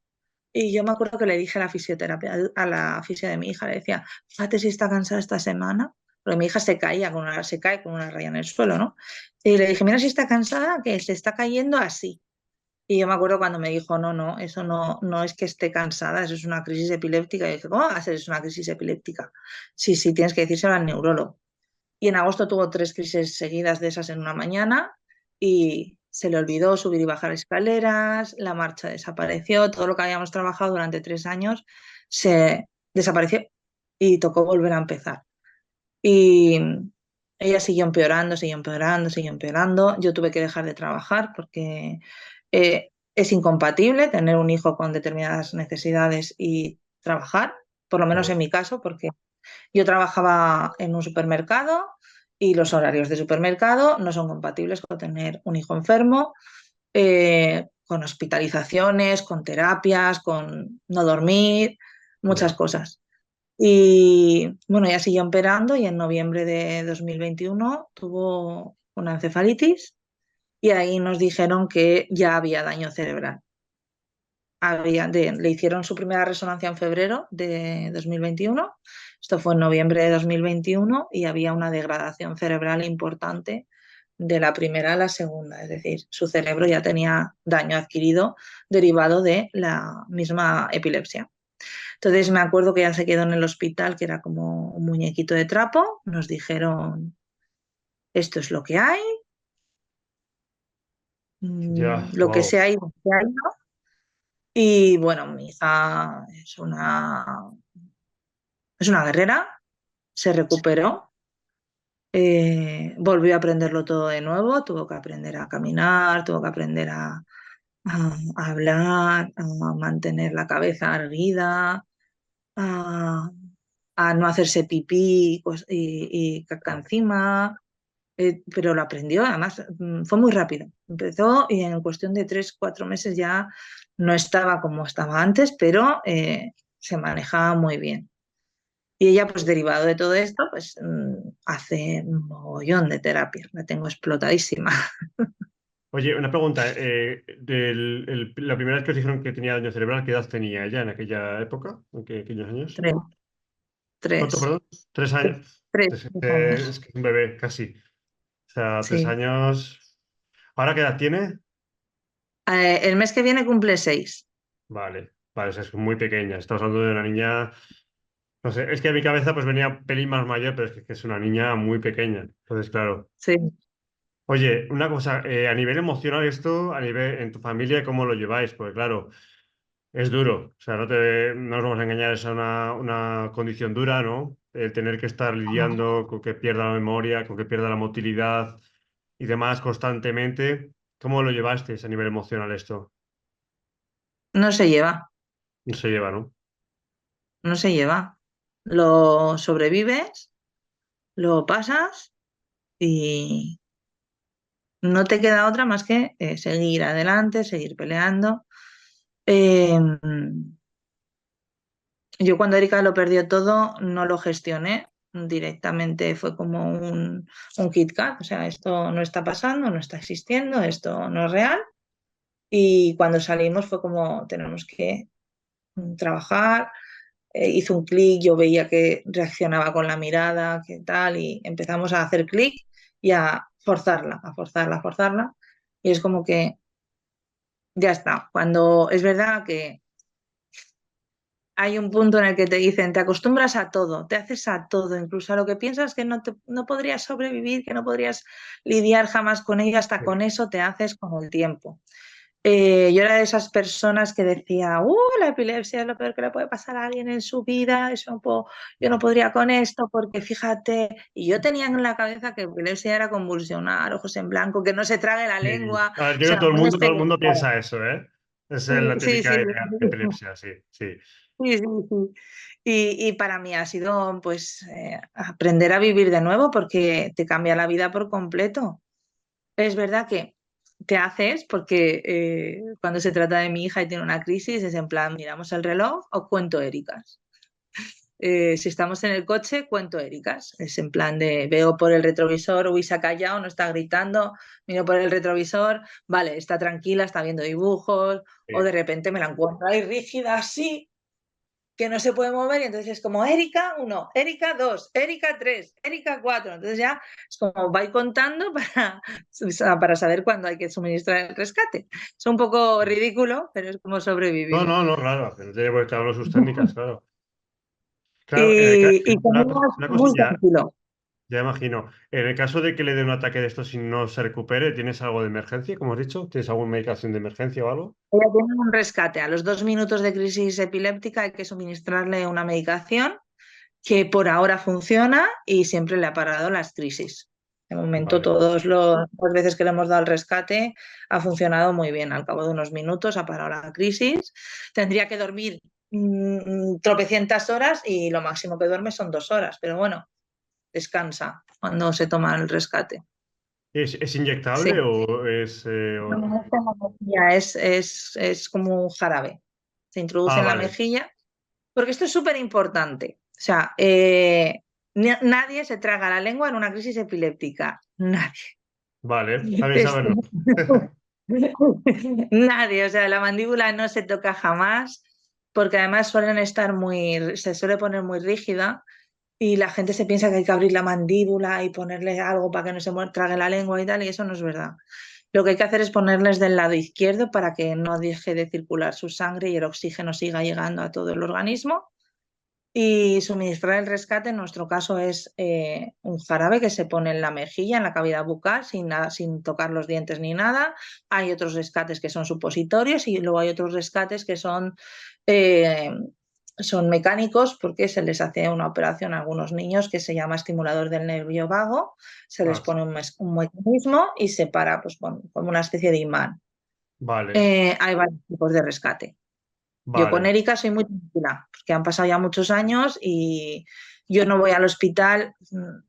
Y yo me acuerdo que le dije a la fisioterapia, a la fisio de mi hija, le decía, fíjate si está cansada esta semana, porque mi hija se cae con una raya en el suelo, ¿no? Y le dije, mira si está cansada, que se está cayendo así. Y yo me acuerdo cuando me dijo, no, no, eso no es que esté cansada, eso es una crisis epiléptica. Y dije, ¿cómo va a ser eso una crisis epiléptica? Sí, sí, tienes que decírselo al neurólogo. Y en agosto tuvo 3 crisis seguidas de esas en una mañana y se le olvidó subir y bajar escaleras, la marcha desapareció, todo lo que habíamos trabajado durante 3 años se desapareció y tocó volver a empezar. Y ella siguió empeorando, siguió empeorando, siguió empeorando. Yo tuve que dejar de trabajar porque es incompatible tener un hijo con determinadas necesidades y trabajar, por lo menos en Claro. mi caso, porque yo trabajaba en un supermercado y los horarios de supermercado no son compatibles con tener un hijo enfermo, con hospitalizaciones, con terapias, con no dormir, muchas Ya. cosas. Y bueno, ya siguió empeorando y en noviembre de 2021 tuvo una encefalitis y ahí nos dijeron que ya había daño cerebral. Le hicieron su primera resonancia en febrero de 2021. Esto fue en noviembre de 2021 y había una degradación cerebral importante de la primera a la segunda. Es decir, su cerebro ya tenía daño adquirido derivado de la misma epilepsia. Entonces me acuerdo que ya se quedó en el hospital, que era como un muñequito de trapo. Nos dijeron, esto es lo que hay, Ya, lo que wow. sea, lo que hay. Y bueno, mi hija es una guerrera, se recuperó, volvió a aprenderlo todo de nuevo, tuvo que aprender a caminar, tuvo que aprender a hablar, a mantener la cabeza erguida, a, a no hacerse pipí y caca Ah, encima. pero lo aprendió, además fue muy rápido. Empezó y en cuestión de 3, 4 meses ya no estaba como estaba antes, pero se manejaba muy bien. Y ella, pues derivado de todo esto, pues hace un mogollón de terapia. La tengo explotadísima. Oye, una pregunta. La primera vez que os dijeron que tenía daño cerebral, ¿qué edad tenía ella en aquella época? ¿En qué años? Tres, ¿Cuánto, tres, perdón? 3 años. tres, Es, 3 años. es que es un bebé, casi. O sea, tres Sí. años. ¿Ahora qué edad tiene? El mes que viene cumple 6. Vale, vale, o sea, es muy pequeña. Estamos hablando de una niña. No sé, es que a mi cabeza pues venía un pelín más mayor, pero es que es una niña muy pequeña. Entonces, claro. Sí. Oye, una cosa, a nivel emocional esto, a nivel en tu familia, ¿cómo lo lleváis? Pues claro, es duro. O sea, no nos vamos a engañar, es una condición dura, ¿no? El tener que estar lidiando con que pierda la memoria, con que pierda la motilidad y demás constantemente. ¿Cómo lo llevasteis a nivel emocional esto? No se lleva, No se lleva, ¿no? no se lleva. Lo sobrevives, lo pasas y no te queda otra más que seguir adelante, seguir peleando. Eh, yo cuando Erika lo perdió todo, no lo gestioné. Directamente fue como un Kit Kat, o sea, esto no está pasando, no está existiendo, esto no es real. Y cuando salimos fue como tenemos que trabajar, hizo un clic, yo veía que reaccionaba con la mirada, que tal, y empezamos a hacer clic y a forzarla, a forzarla, a forzarla. Y es como que ya está. Cuando es verdad que hay un punto en el que te dicen, te acostumbras a todo, te haces a todo, incluso a lo que piensas que no podrías sobrevivir, que no podrías lidiar jamás con ello, hasta con eso te haces con el tiempo. Yo era de esas personas que decía, la epilepsia es lo peor que le puede pasar a alguien en su vida, yo no podría con esto, porque fíjate, y yo tenía en la cabeza que epilepsia era convulsionar, ojos en blanco, que no se trague la Sí. lengua, o A ver, yo creo que sea, todo el muy mundo, todo el mundo estereotipado. piensa eso, ¿eh? Esa es la Sí, sí, típica sí, idea de epilepsia, sí, sí. sí, sí, sí. Y para mí ha sido pues aprender a vivir de nuevo porque te cambia la vida por completo. Es verdad que te haces, porque cuando se trata de mi hija y tiene una crisis, es en plan, miramos el reloj o cuento Éricas. Si estamos en el coche, cuento Éricas. Es en plan de veo por el retrovisor, uy, se ha callado, no está gritando, miro por el retrovisor, vale, está tranquila, está viendo dibujos, o de Sí. repente me la encuentro ahí rígida así, que no se puede mover, y entonces es como Erika 1, Erika 2, Erika 3, Erika 4. Entonces ya es como va contando para saber cuándo hay que suministrar el rescate. Es un poco ridículo, pero es como No, sobrevivir. no, no, claro, que no tiene por qué cada uno sus técnicas, claro. Claro, Y con ella es una muy cosilla, tranquilo. ya imagino. En el caso de que le dé un ataque de estos y no se recupere, ¿tienes algo de emergencia, como has dicho? ¿Tienes alguna medicación de emergencia o algo? Ella tiene un rescate. A los 2 minutos de crisis epiléptica hay que suministrarle una medicación que por ahora funciona y siempre le ha parado las crisis. De momento, Vale. las veces que le hemos dado el rescate ha funcionado muy bien. Al cabo de unos minutos ha parado la crisis. Tendría que dormir tropecientas horas y lo máximo que duerme son 2 horas. Pero bueno, descansa cuando se toma el rescate. ¿Es Sí. inyectable o es...? No es tecnología, es como un jarabe. Se introduce Ah, en la vale, mejilla, porque esto es súper importante. O sea, nadie se traga la lengua en una crisis epiléptica. Nadie. vale, está bien Es- saberlo. Nadie. O sea, la mandíbula no se toca jamás, porque además se suele poner muy rígida y la gente se piensa que hay que abrir la mandíbula y ponerle algo para que no se trague la lengua y tal, y eso no es verdad. Lo que hay que hacer es ponerles del lado izquierdo para que no deje de circular su sangre y el oxígeno siga llegando a todo el organismo. Y suministrar el rescate, en nuestro caso, es un jarabe que se pone en la mejilla, en la cavidad bucal, sin tocar los dientes ni nada. Hay otros rescates que son supositorios y luego hay otros rescates que eh, son mecánicos, porque se les hace una operación a algunos niños que se llama estimulador del nervio vago. Se les Ah, pone un mecanismo y se para pues, como una especie de imán. vale. Hay varios tipos de rescate. Yo con Vale. Erika soy muy tranquila, porque han pasado ya muchos años y yo no voy al hospital,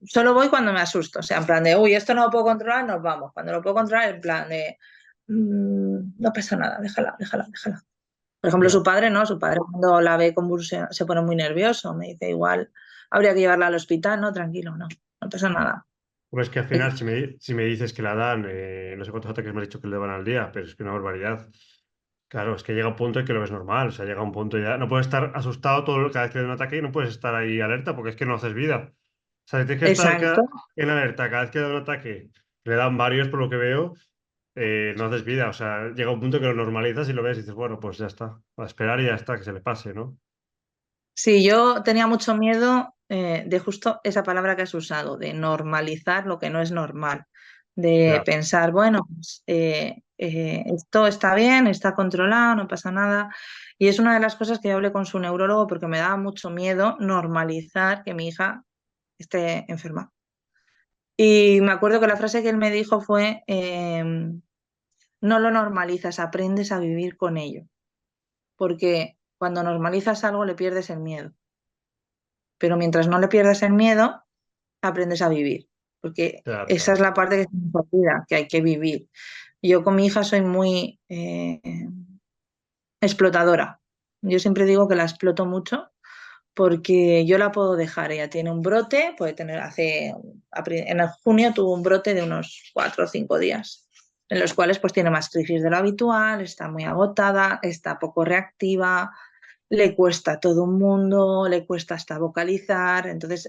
solo voy cuando me asusto, o sea, en plan de, uy, esto no lo puedo controlar, nos vamos. Cuando lo puedo controlar, en plan de, no pasa nada, déjala, déjala, déjala. Por ejemplo, Ya. su padre, ¿no? Su padre cuando la ve convulsionar se pone muy nervioso, me dice, igual habría que llevarla al hospital, no, tranquilo, no, no pasa nada. Pues que al final, si me dices que la dan, no sé cuántos ataques me has dicho que le van al día, pero es que una barbaridad. Claro, es que llega un punto en que lo ves normal, o sea, llega un punto ya. No puedes estar asustado cada vez que hay un ataque y no puedes estar ahí alerta porque es que no haces vida. O sea, tienes que estar Exacto. en alerta cada vez que da un ataque. Le dan varios por lo que veo, no haces vida. O sea, llega un punto que lo normalizas y lo ves y dices, bueno, pues ya está. A esperar y ya está, que se le pase, ¿no? Sí, yo tenía mucho miedo de justo esa palabra que has usado, de normalizar lo que no es normal, de Ya, pensar, bueno, pues, esto está bien, está controlado, no pasa nada. Y es una de las cosas que yo hablé con su neurólogo porque me daba mucho miedo normalizar que mi hija esté enferma. Y me acuerdo que la frase que él me dijo fue, no lo normalizas, aprendes a vivir con ello, porque cuando normalizas algo le pierdes el miedo, pero mientras no le pierdas el miedo, aprendes a vivir, porque claro, esa es claro. la parte que se nos olvida, que hay que vivir. Yo con mi hija soy muy explotadora. Yo siempre digo que la exploto mucho porque yo la puedo dejar. Ella tiene un brote, puede tener, en el junio tuvo un brote de unos 4 o 5 días, en los cuales pues tiene más crisis de lo habitual, está muy agotada, está poco reactiva, le cuesta a todo un mundo, le cuesta hasta vocalizar, entonces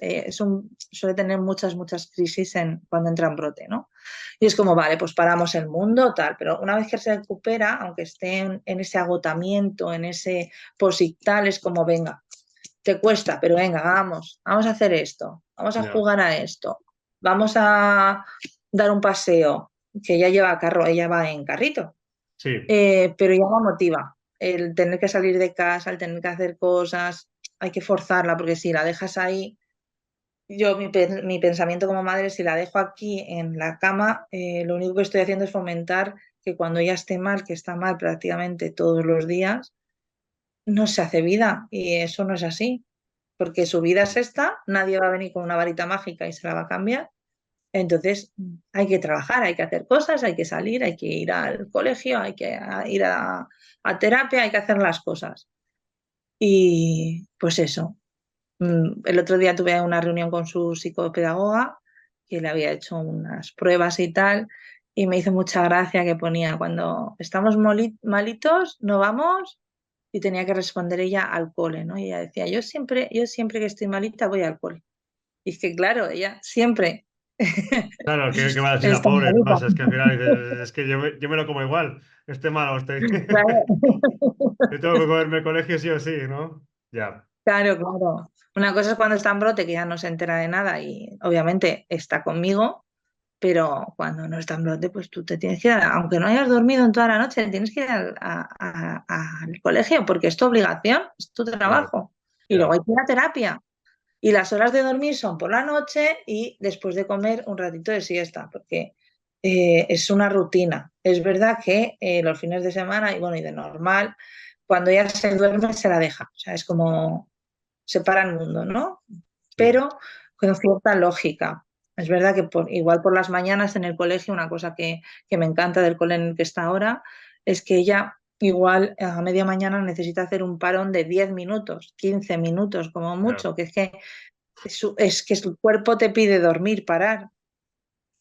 suele tener muchas, muchas crisis cuando entra en brote, ¿no? Y es como, vale, pues paramos el mundo, tal, pero una vez que se recupera, aunque esté en ese agotamiento, en ese posictal, es como, venga, te cuesta, pero venga, vamos a hacer esto, vamos a Ya. jugar a esto, vamos a dar un paseo, que ella lleva carro, ella va en carrito, Sí, pero ya la motiva. El tener que salir de casa, el tener que hacer cosas, hay que forzarla, porque si la dejas ahí, mi pensamiento como madre, si la dejo aquí en la cama, lo único que estoy haciendo es fomentar que cuando ella esté mal, que está mal prácticamente todos los días, no se hace vida. Y eso no es así, porque su vida es esta, nadie va a venir con una varita mágica y se la va a cambiar. Entonces, hay que trabajar, hay que hacer cosas, hay que salir, hay que ir al colegio, hay que ir a terapia, hay que hacer las cosas. Y pues eso. El otro día tuve una reunión con su psicopedagoga, que le había hecho unas pruebas y tal, y me hizo mucha gracia que ponía, cuando estamos malitos, no vamos, y tenía que responder ella al cole, ¿no? Y ella decía, yo siempre que estoy malita voy al cole. Y es que claro, ella siempre claro, ¿qué va a decir la está pobre? malita. Además, es que al final dices, es que yo me lo como igual, esté malo, esté. Claro. Yo tengo que comerme el colegio sí o sí, ¿no? Ya, Claro, claro. Una cosa es cuando está en brote, que ya no se entera de nada y obviamente está conmigo, pero cuando no está en brote, pues tú te tienes que ir, aunque no hayas dormido en toda la noche, tienes que ir al colegio porque es tu obligación, es tu claro, trabajo. Y luego ya. hay que ir a terapia. Y las horas de dormir son por la noche y después de comer un ratito de siesta, porque es una rutina. Es verdad que los fines de semana y bueno, y de normal, cuando ella se duerme se la deja. O sea, es como separa el mundo, ¿no? Sí, Pero con cierta lógica. Es verdad que igual por las mañanas en el colegio, una cosa que me encanta del cole en el que está ahora, es que ella igual a media mañana necesita hacer un parón de 10 minutos, 15 minutos como ya. mucho, que es que su cuerpo te pide dormir, parar.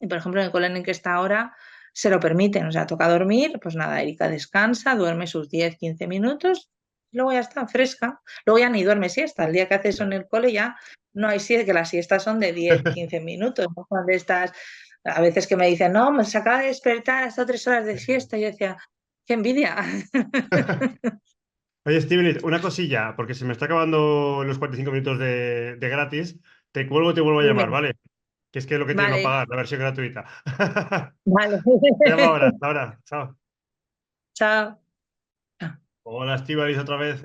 Y por ejemplo, en el cole en el que está ahora se lo permiten, o sea, toca dormir, pues nada, Erika descansa, duerme sus 10 15 minutos, y luego ya está fresca. Luego ya ni duerme siesta. El día que hace eso en Ya. el cole ya no hay siesta, que las siestas son de 10 15 minutos. ¿No? Cuando estás, a veces que me dicen, no, me se acaba de despertar, hasta 3 horas de siesta. Y yo decía, qué envidia. Oye, Steven, una cosilla, porque se me está acabando los 45 minutos de gratis. Te cuelgo y te vuelvo a Dime, llamar, ¿vale? Que es que es lo que tiene para vale, pagar, la versión gratuita. vale. Te llamo ahora, ahora. Chao. Chao. Hola, Steven, otra vez.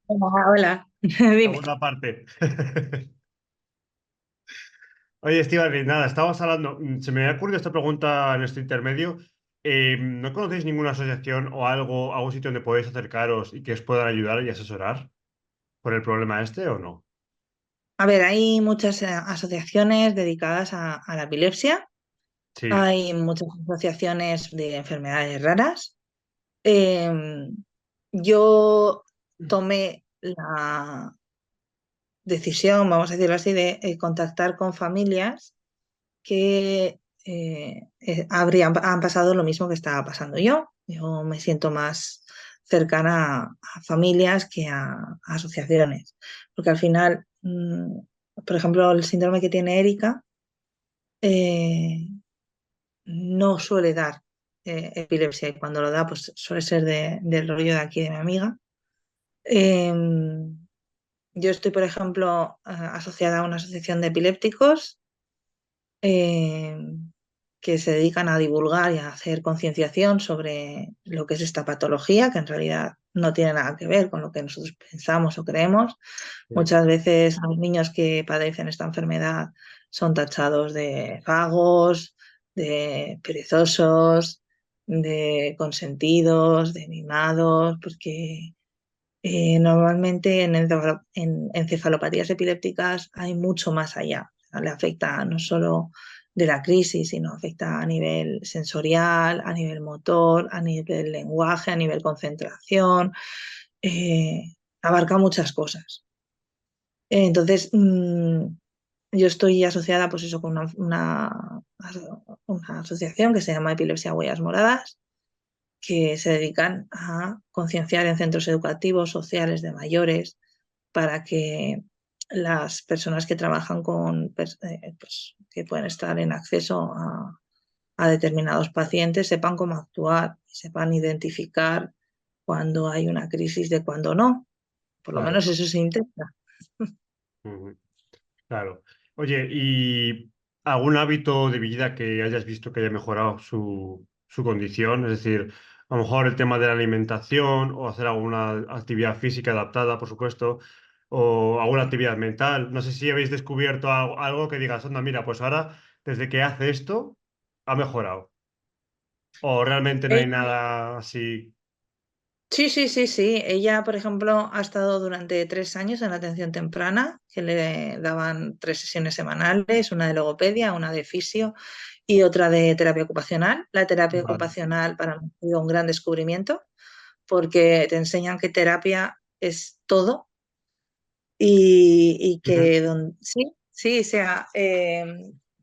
Hola, dime. Segunda parte. Oye, Steven, nada, estábamos hablando. Se me ha ocurrido esta pregunta en este intermedio. ¿No conocéis ninguna asociación o algún sitio donde podéis acercaros y que os puedan ayudar y asesorar por el problema este o no? A ver, hay muchas asociaciones dedicadas a la epilepsia, Sí, hay muchas asociaciones de enfermedades raras. Em, yo tomé la decisión, vamos a decirlo así, de contactar con familias que han pasado lo mismo que estaba pasando yo. Yo me siento más cercana a familias que a asociaciones, porque al final, por ejemplo, el síndrome que tiene Erika eh, no suele dar epilepsia y cuando lo da, pues suele ser del rollo de aquí de mi amiga. Yo estoy, por ejemplo, asociada a una asociación de epilépticos eh, que se dedican a divulgar y a hacer concienciación sobre lo que es esta patología, que en realidad no tiene nada que ver con lo que nosotros pensamos o creemos. sí, Muchas veces los niños que padecen esta enfermedad son tachados de vagos, de perezosos, de consentidos, de mimados, porque normalmente en encefalopatías epilépticas hay mucho más allá. O sea, le afecta no solo de la crisis, sino afecta a nivel sensorial, a nivel motor, a nivel lenguaje, a nivel concentración, eh, abarca muchas cosas. Entonces, yo estoy asociada pues eso, con una asociación que se llama Epilepsia Huellas Moradas, que se dedican a concienciar en centros educativos, sociales de mayores, para que las personas que trabajan pues, que pueden estar en acceso a determinados pacientes sepan cómo actuar y sepan identificar cuando hay una crisis de cuando no. Por lo claro. menos eso se intenta. Ujú, claro. Oye, ¿y algún hábito de vida que hayas visto que haya mejorado su condición? Es decir, a lo mejor el tema de la alimentación o hacer alguna actividad física adaptada, por supuesto, o alguna actividad mental. No sé si habéis descubierto algo que digas, anda, mira, pues ahora, desde que hace esto, ha mejorado. O realmente no hay nada así. Sí, sí, sí, sí. Ella, por ejemplo, ha estado durante 3 años en la atención temprana, que le daban 3 sesiones semanales, una de logopedia, una de fisio y otra de terapia ocupacional. La terapia Vale. ocupacional para mí ha sido un gran descubrimiento porque te enseñan que terapia es todo y Ujú. que sí, sí, o sea,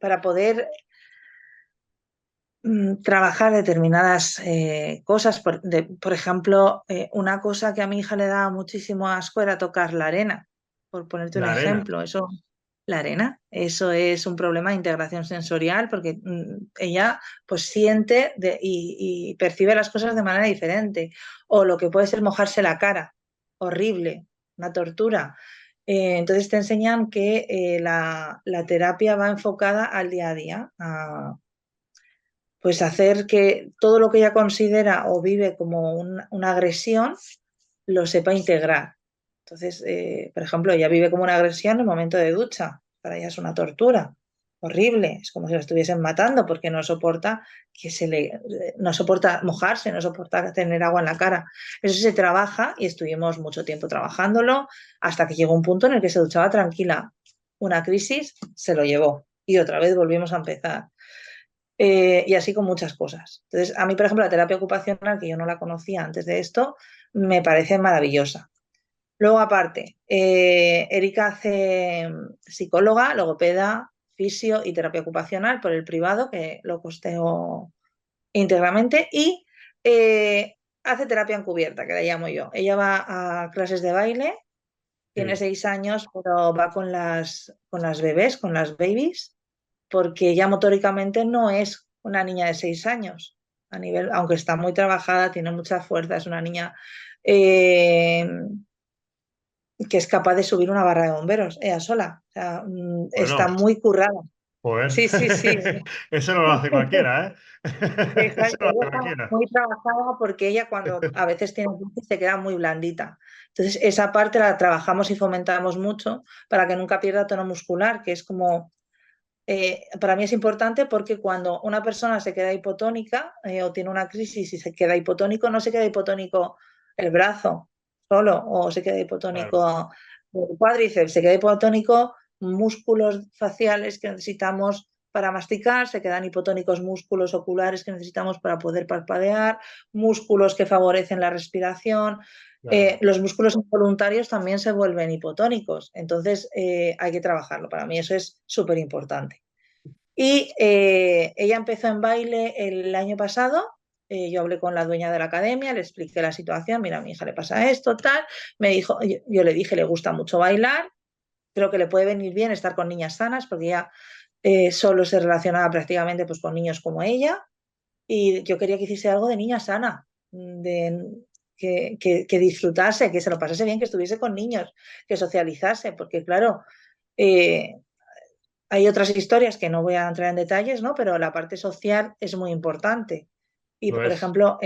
para poder trabajar determinadas cosas. Por ejemplo, una cosa que a mi hija le daba muchísimo asco era tocar la arena, por ponerte un La arena. ejemplo. La arena, eso es un problema de integración sensorial porque ella pues siente y percibe las cosas de manera diferente. O lo que puede ser mojarse la cara, horrible, una tortura. Entonces te enseñan que la terapia va enfocada al día a día, pues hacer que todo lo que ella considera o vive como una agresión lo sepa integrar. Entonces, por ejemplo, ella vive como una agresión en el momento de ducha. Para ella es una tortura horrible, es como si la estuviesen matando porque no soporta no soporta mojarse, no soporta tener agua en la cara. Eso se trabaja y estuvimos mucho tiempo trabajándolo hasta que llegó un punto en el que se duchaba tranquila. Una crisis se lo llevó y otra vez volvimos a empezar. Y así con muchas cosas. Entonces, a mí, por ejemplo, la terapia ocupacional, que yo no la conocía antes de esto, me parece maravillosa. Luego, aparte, Erika hace psicóloga, logopeda, fisio y terapia ocupacional por el privado, que lo costeo íntegramente, y hace terapia encubierta, que la llamo yo. Ella va a clases de baile, tiene Sí. 6 años, pero va con las bebés, con las babies, porque ella motóricamente no es una niña de 6 años. Aunque está muy trabajada, tiene mucha fuerza, es una niña eh, que es capaz de subir una barra de bomberos, ella sola. O sea, está Bueno, muy currada. joder. Sí, sí, sí. Eso no lo hace cualquiera, ¿eh? Eso Exacto, no lo ella hace está cualquiera. muy trabajada porque ella cuando a veces tiene crisis se queda muy blandita. Entonces, esa parte la trabajamos y fomentamos mucho para que nunca pierda tono muscular, que es como para mí es importante porque cuando una persona se queda hipotónica o tiene una crisis y se queda hipotónico, no se queda hipotónico el brazo solo o se queda Claro, hipotónico el cuádriceps, se queda hipotónico músculos faciales que necesitamos para masticar, se quedan hipotónicos músculos oculares que necesitamos para poder parpadear, músculos que favorecen la respiración. claro. Los músculos involuntarios también se vuelven hipotónicos, entonces hay que trabajarlo. Para mí eso es súper importante. Y ella empezó en baile el año pasado. Yo hablé con la dueña de la academia, le expliqué la situación, mira, a mi hija le pasa esto, tal. Me dijo, yo le dije, le gusta mucho bailar, creo que le puede venir bien estar con niñas sanas, porque ella solo se relacionaba prácticamente pues, con niños como ella. Y yo quería que hiciese algo de niña sana, que disfrutase, que se lo pasase bien, que estuviese con niños, que socializase, porque claro, eh, hay otras historias que no voy a entrar en detalles, ¿no? Pero la parte social es muy importante. Y, Lo por es. ejemplo,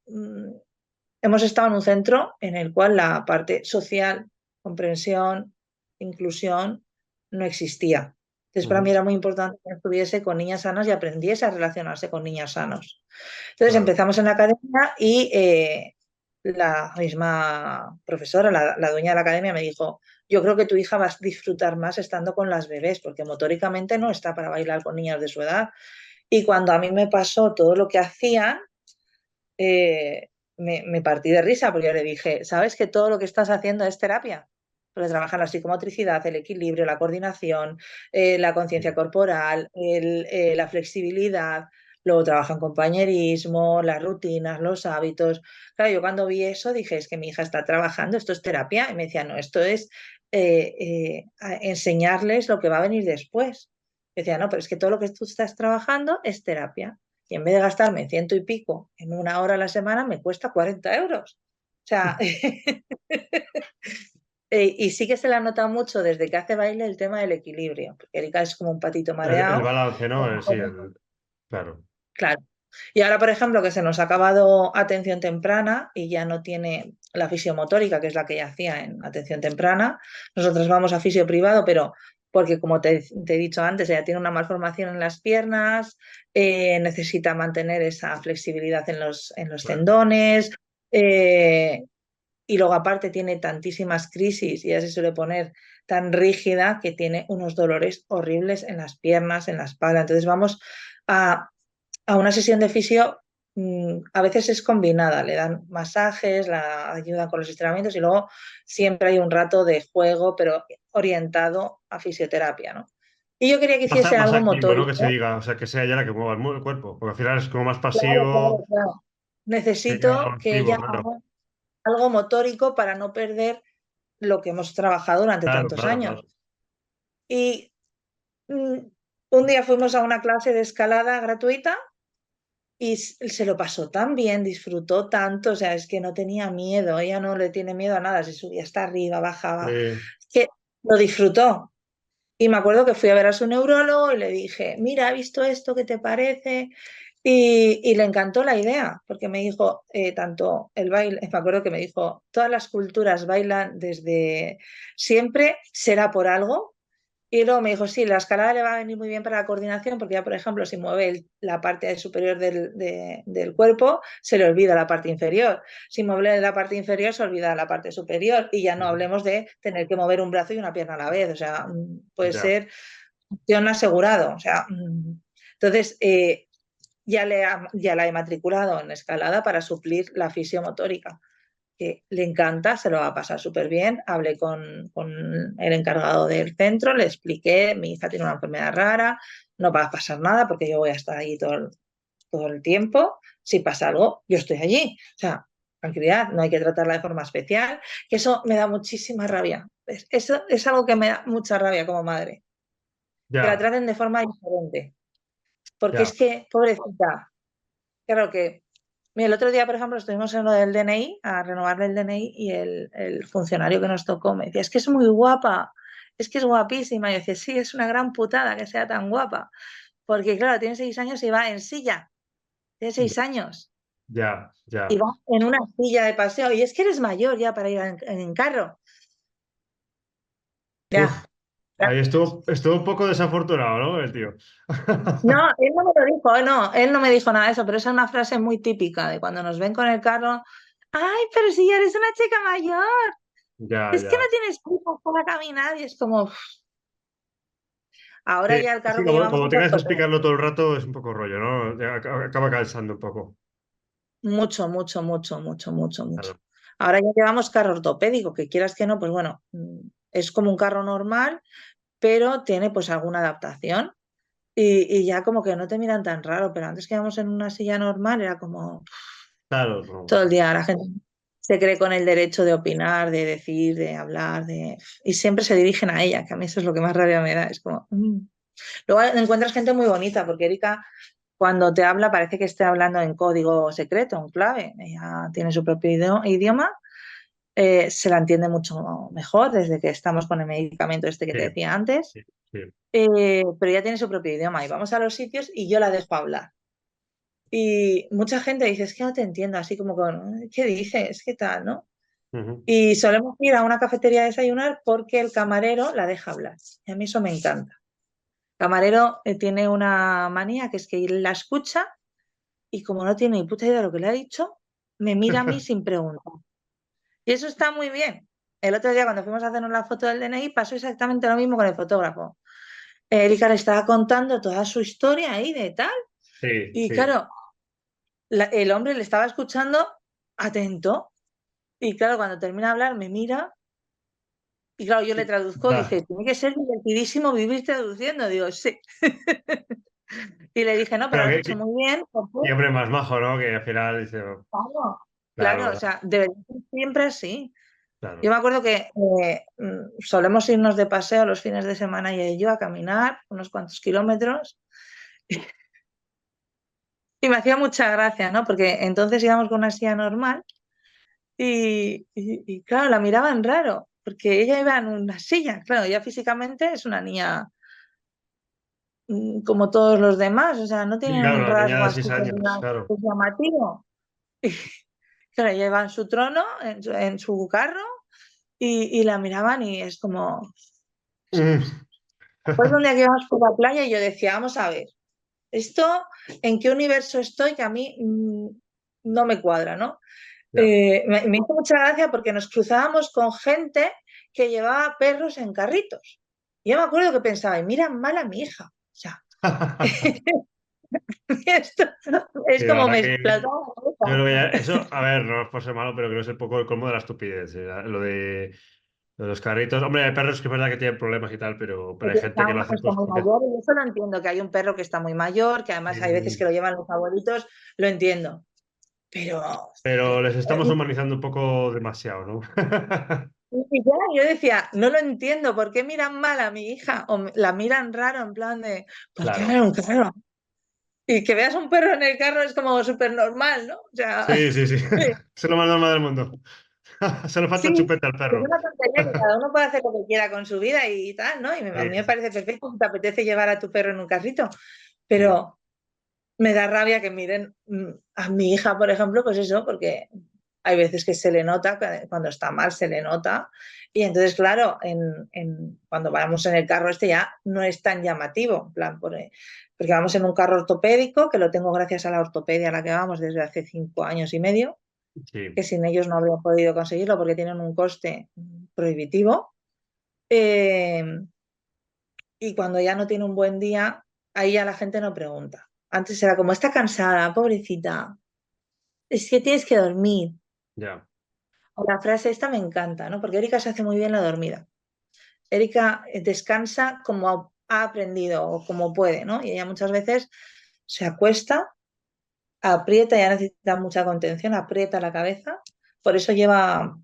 mm, hemos estado en un centro en el cual la parte social, comprensión, inclusión, no existía. Entonces, para mí Ujú, era muy importante que estuviese con niñas sanas y aprendiese a relacionarse con niños sanos. Entonces, claro. empezamos en la academia y la misma profesora, la dueña de la academia, me dijo, yo creo que tu hija va a disfrutar más estando con las bebés, porque motóricamente no está para bailar con niñas de su edad. Y cuando a mí me pasó todo lo que hacían, me partí de risa porque yo le dije, ¿sabes que todo lo que estás haciendo es terapia? Porque trabajan la psicomotricidad, el equilibrio, la coordinación, la conciencia corporal, la flexibilidad, luego trabajan compañerismo, las rutinas, los hábitos. Claro, yo cuando vi eso dije, es que mi hija está trabajando, esto es terapia. Y me decía, no, esto es enseñarles lo que va a venir después. Yo decía, no, pero es que todo lo que tú estás trabajando es terapia. Y en vez de gastarme ciento y pico en una hora a la semana, me cuesta 40 euros. O sea, y sí que se le ha notado mucho desde que hace baile el tema del equilibrio, porque Erika es como un patito El mareado. balance, ¿no? Sí, claro. Claro. Y ahora, por ejemplo, que se nos ha acabado atención temprana y ya no tiene la fisiomotórica, que es la que ella hacía en atención temprana, nosotros vamos a fisio privado, pero porque, como te he dicho antes, ella tiene una malformación en las piernas, necesita mantener esa flexibilidad en los Bueno, tendones, eh, y luego aparte tiene tantísimas crisis y ella se suele poner tan rígida que tiene unos dolores horribles en las piernas, en la espalda. Entonces vamos a a una sesión de fisio a veces es combinada, le dan masajes, la ayudan con los estiramientos y luego siempre hay un rato de juego, pero orientado a fisioterapia, ¿no? Y yo quería que hiciese más algo activo, ¿no? Que se motórico. diga, o sea, que sea ella la que mueva el cuerpo, porque al final es como más Claro, pasivo, claro, claro. que algo Necesito que activo, ella claro. haga algo motórico para no perder lo que hemos trabajado durante Claro, tantos claro, años. claro. Y mm, un día fuimos a una clase de escalada gratuita y se lo pasó tan bien, disfrutó tanto, o sea, es que no tenía miedo, ella no le tiene miedo a nada, se subía hasta arriba, bajaba, es que lo disfrutó. Y me acuerdo que fui a ver a su neurólogo y le dije, mira, he visto esto, ¿qué te parece? Y le encantó la idea, porque me dijo, tanto el baile, me acuerdo que me dijo, todas las culturas bailan desde siempre, será por algo, y luego me dijo, sí, la escalada le va a venir muy bien para la coordinación, porque ya, por ejemplo, si mueve la parte superior del cuerpo, se le olvida la parte inferior. Si mueve la parte inferior, se olvida la parte superior. Y ya no Ujú. hablemos de tener que mover un brazo y una pierna a la vez. O sea, puede Ya, ser opción asegurado. O sea, entonces, ya la he matriculado en escalada para suplir la fisiomotórica que le encanta, se lo va a pasar súper bien. Hablé con el encargado del centro, le expliqué, mi hija tiene una enfermedad rara, no va a pasar nada porque yo voy a estar allí todo el tiempo. Si pasa algo, yo estoy allí. O sea, tranquilidad, no hay que tratarla de forma especial, que eso me da muchísima rabia. Eso es algo que me da mucha rabia como madre, que la ya, traten de forma diferente. Porque es ya. que, pobrecita, claro que mira, el otro día, por ejemplo, estuvimos en lo del DNI, a renovarle el DNI, y el funcionario que nos tocó me decía, es que es muy guapa, es que es guapísima. Y yo decía, sí, es una gran putada que sea tan guapa. Porque, claro, tiene 6 años y va en silla, tiene 6 años, Ya, y ya. va en una silla de paseo. Y es que eres mayor ya para ir en carro. Uf, Ya. Ahí estuvo un poco desafortunado, ¿no? El tío. No, él no me lo dijo, no, él no me dijo nada de eso, pero esa es una frase muy típica de cuando nos ven con el carro. Ay, pero si ya eres una chica mayor, Ya, es que no ya. tienes fuerzas para caminar y es como, uf, ahora Sí, ya el sí, carro que como, llevamos como es tengas que ortopédico. explicarlo todo el rato es un poco rollo, ¿no? Ya acaba cansando un poco. Mucho, mucho, mucho, mucho, mucho, mucho. Claro, Ahora ya llevamos carro ortopédico, que quieras que no, pues bueno, es como un carro normal, pero tiene pues alguna adaptación. Y ya como que no te miran tan raro, pero antes que íbamos en una silla normal era como claro, no. todo el día la gente se cree con el derecho de opinar, de decir, de hablar, y siempre se dirigen a ella, que a mí eso es lo que más rabia me da, es como... Luego encuentras gente muy bonita, porque Erika cuando te habla parece que esté hablando en código secreto, en clave, ella tiene su propio idioma, se la entiende mucho mejor desde que estamos con el medicamento este que te Sí, decía antes, sí, sí. pero ella tiene su propio idioma y vamos a los sitios y yo la dejo hablar. Y mucha gente dice, es que no te entiendo, así como con, ¿qué dices? ¿Qué tal? ¿No? Ujú. Y solemos ir a una cafetería a desayunar porque el camarero la deja hablar. Y a mí eso me encanta. El camarero tiene una manía que es que la escucha y como no tiene ni puta idea de lo que le ha dicho, me mira a mí sin preguntar. Y eso está muy bien. El otro día cuando fuimos a hacernos la foto del DNI pasó exactamente lo mismo con el fotógrafo. Erika le estaba contando toda su historia ahí de tal. Sí, Y sí. claro, el hombre le estaba escuchando atento. Y claro, cuando termina de hablar, me mira y claro, yo le traduzco, Da. dice, tiene que ser divertidísimo vivir traduciendo. Digo, sí. Y le dije, no, pero Pero lo has hecho muy bien, porque, qué hombre más majo, ¿no? Que al final dice, "Oh, claro, claro, claro, o sea, debería ser siempre así. Yo claro. me acuerdo que solemos irnos de paseo los fines de semana y yo a caminar unos cuantos kilómetros y me hacía mucha gracia, ¿no? Porque entonces íbamos con una silla normal y claro, la miraban raro, porque ella iba en una silla, claro, ella físicamente es una niña como todos los demás, o sea, no Sí, tienen claro, un la niña rasgo de así 6 años, claro. llamativo. Claro, ella iba en su trono, en su carro, y la miraban y es como... Mm. Pues un día que íbamos por la playa y yo decía, vamos a ver, esto, ¿en qué universo estoy que a mí no me cuadra, ¿no? Ya. Me hizo mucha gracia porque nos cruzábamos con gente que llevaba perros en carritos. Y yo me acuerdo que pensaba, y mira mal a mi hija. O sea, esto Sí, es la como verdad me que explotaba la yo creo que cabeza. eso, a ver, no es por ser malo, pero creo que es un poco el colmo de la estupidez. Lo de los carritos. Hombre, hay perros que es verdad que tienen problemas y tal, pero hay gente que lo hace Está pues muy porque. mayor y eso lo entiendo, que hay un perro que está muy mayor, que además hay veces que Sí. lo llevan los abuelitos, lo entiendo. Pero Pero les estamos humanizando un poco demasiado, ¿no? y ya, yo decía, no lo entiendo, ¿por qué miran mal a mi hija? O la miran raro, en plan de, ¿por qué Claro. ven un carro? Y que veas un perro en el carro es como súper normal, ¿no? O sea, Sí, sí, sí. Es lo más normal del mundo. Solo falta sí, el chupete al es perro. una tontería que cada uno puede hacer lo que quiera con su vida y tal, ¿no? A Sí, mí me sí, parece perfecto si te apetece llevar a tu perro en un carrito, sí. pero me da rabia que miren a mi hija, por ejemplo, pues eso, porque hay veces que se le nota, cuando está mal se le nota, y entonces, claro, cuando vamos en el carro este ya no es tan llamativo, en plan, porque vamos en un carro ortopédico, que lo tengo gracias a la ortopedia a la que vamos desde hace 5 años y medio, Sí. que sin ellos no habría podido conseguirlo porque tienen un coste prohibitivo. Eh, y cuando ya no tiene un buen día, ahí ya la gente no pregunta. Antes era como, está cansada, pobrecita, es que tienes que dormir. Ya. O la frase esta me encanta, ¿no? Porque Erika se hace muy bien la dormida. Erika descansa como ha aprendido o como puede, ¿no? Y ella muchas veces se acuesta, aprieta, ya necesita mucha contención, aprieta la cabeza. Por eso lleva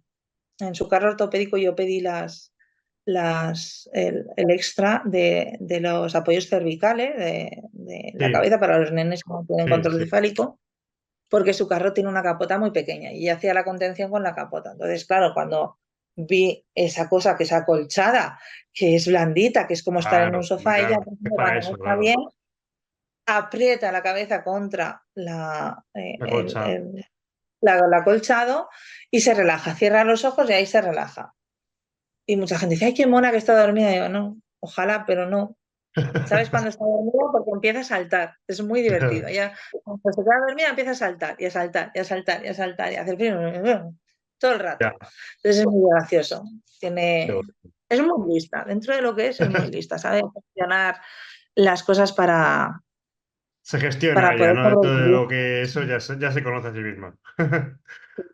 en su carro ortopédico, yo pedí el extra de los apoyos cervicales de la Sí, cabeza para los nenes que no tienen sí, control sí. cefálico, porque su carro tiene una capota muy pequeña y ella hacía la contención con la capota. Entonces, claro, cuando vi esa cosa que es acolchada, que es blandita, que es como estar en un Claro, sofá, ella, claro. Es para cuando no eso, está claro. bien, aprieta la cabeza contra La colcha. el acolchado y se relaja, cierra los ojos y ahí se relaja. Y mucha gente dice, ay, qué mona que está dormida. Y yo, no. ojalá, pero no. ¿Sabes cuando está dormida? Porque empieza a saltar. Es muy divertido. Ella, cuando se queda dormida, empieza a saltar y a saltar y a saltar y a saltar y a hacer todo el Ya, rato. Entonces es muy gracioso. qué Tiene... bueno. Es muy lista. Dentro de lo que es muy lista. Sabe gestionar las cosas Se gestiona para ella, poder ¿no? Dentro de sobrevivir. lo que eso Sí, ya se conoce a sí misma.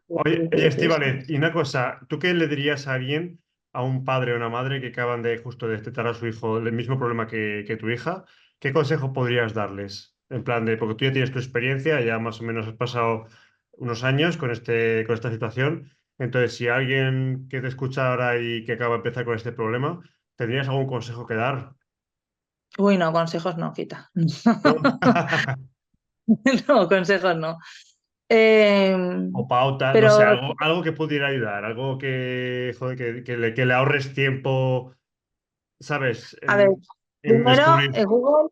sí, Oye, sí, sí, sí. Estíbaliz, y una cosa, ¿tú qué le dirías a alguien, a un padre o una madre que acaban de justo detectar a su hijo el mismo problema que tu hija? ¿Qué consejo podrías darles? En plan de, porque tú ya tienes tu experiencia, ya más o menos has pasado unos años con con esta situación. Entonces, si alguien que te escucha ahora y que acaba de empezar con este problema, ¿tendrías algún consejo que dar? Uy, no, consejos no, quita. ¿No? No, consejos no. Eh, O pauta, no sé, pero, algo que pudiera ayudar, algo que, joder, que le ahorres tiempo, ¿sabes? a ver, En primero, descubrir.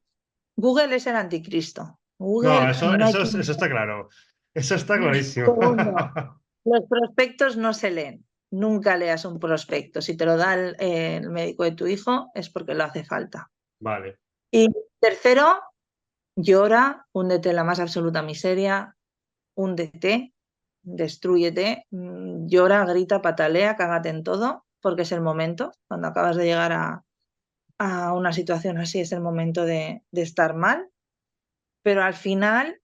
Google es el anticristo. No, Google no hay quien... eso está claro. Eso está clarísimo. Segundo, los prospectos no se leen. Nunca leas un prospecto. Si te lo da el médico de tu hijo, es porque lo hace falta. Vale, Y tercero, llora, húndete en la más absoluta miseria, húndete, destrúyete, llora, grita, patalea, cágate en todo, porque es el momento. Cuando acabas de llegar a una situación así, es el momento de estar mal, pero al final